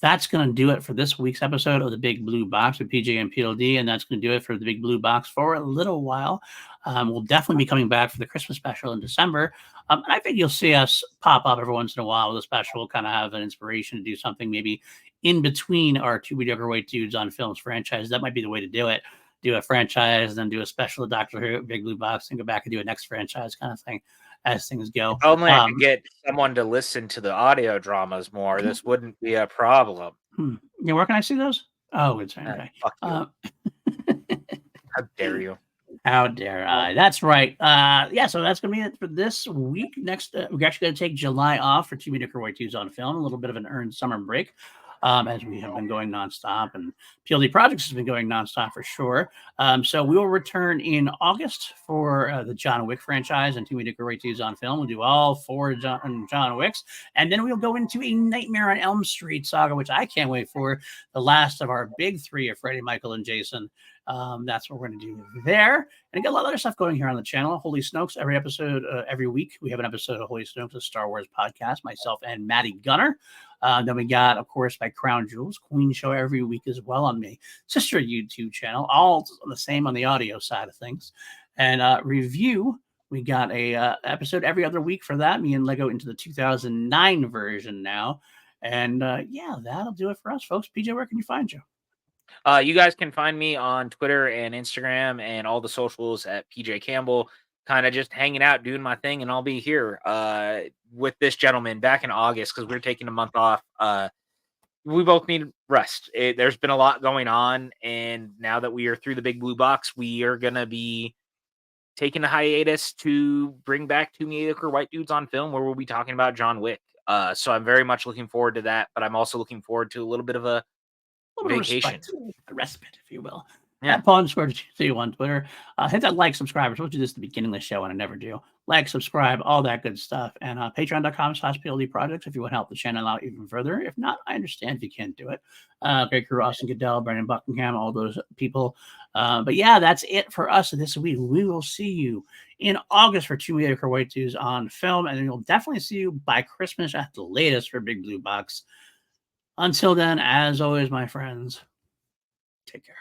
that's going to do it for this week's episode of the Big Blue Box with PJ and PLD, and that's going to do it for the Big Blue Box for a little while. We'll definitely be coming back for the Christmas special in December. And I think you'll see us pop up every once in a while with a special. We'll kind of have an inspiration to do something maybe in between our Two Mediocre White Dudes on Films franchise. That might be the way to do it. Do a franchise, and then do a special Doctor Who Big Blue Box, and go back and do a next franchise kind of thing as things go. If only I could get someone to listen to the audio dramas more, this wouldn't be a problem. Yeah, where can I see those? Oh, it's right. Okay. Fuck you. How dare you? How dare I? That's right. Yeah, so that's going to be it for this week. Next, we're actually going to take July off for Two Mediocre White Dudes on Film, a little bit of an earned summer break. As we have been going nonstop, and PLD Projects has been going nonstop for sure. So we will return in August for the John Wick franchise and Two Mediocre White Dudes on Film. We'll do all 4 John Wicks, and then we'll go into a Nightmare on Elm Street saga, which I can't wait for. The last of our big 3 of Freddie, Michael, and Jason. That's what we're going to do there. And I got a lot of other stuff going here on the channel. Holy Snokes, every episode, every week, we have an episode of Holy Snokes, a Star Wars podcast, myself and Maddie Gunner. Then we got, of course, my Crown Jewels Queen show every week as well on my sister YouTube channel, all the same on the audio side of things. And review, we got a episode every other week for that. Me and Lego into the 2009 version now. And yeah, that'll do it for us, folks. PJ, where can you find you? You guys can find me on Twitter and Instagram and all the socials at PJ Campbell, kind of just hanging out, doing my thing, and I'll be here with this gentleman back in August because we're taking a month off. We both need rest. There's been a lot going on, and now that we are through the Big Blue Box, we are going to be taking a hiatus to bring back Two Mediocre White Dudes on Film, where we'll be talking about John Wick. So I'm very much looking forward to that, but I'm also looking forward to a little bit of a vacation, a respite, if you will. Yeah. At Paul_GCU on Twitter. Hit that like, subscribe. I told you this at the beginning of the show, and I never do. Like, subscribe, all that good stuff. And patreon.com/PLD Projects if you want to help the channel out even further. If not, I understand if you can't do it. Greg Crew, Austin Goodell, Brandon Buckingham, all those people. But yeah, that's it for us this week. We will see you in August for Two Mediocre White Dudes on Film, and then we'll definitely see you by Christmas at the latest for Big Blue Box. Until then, as always, my friends, take care.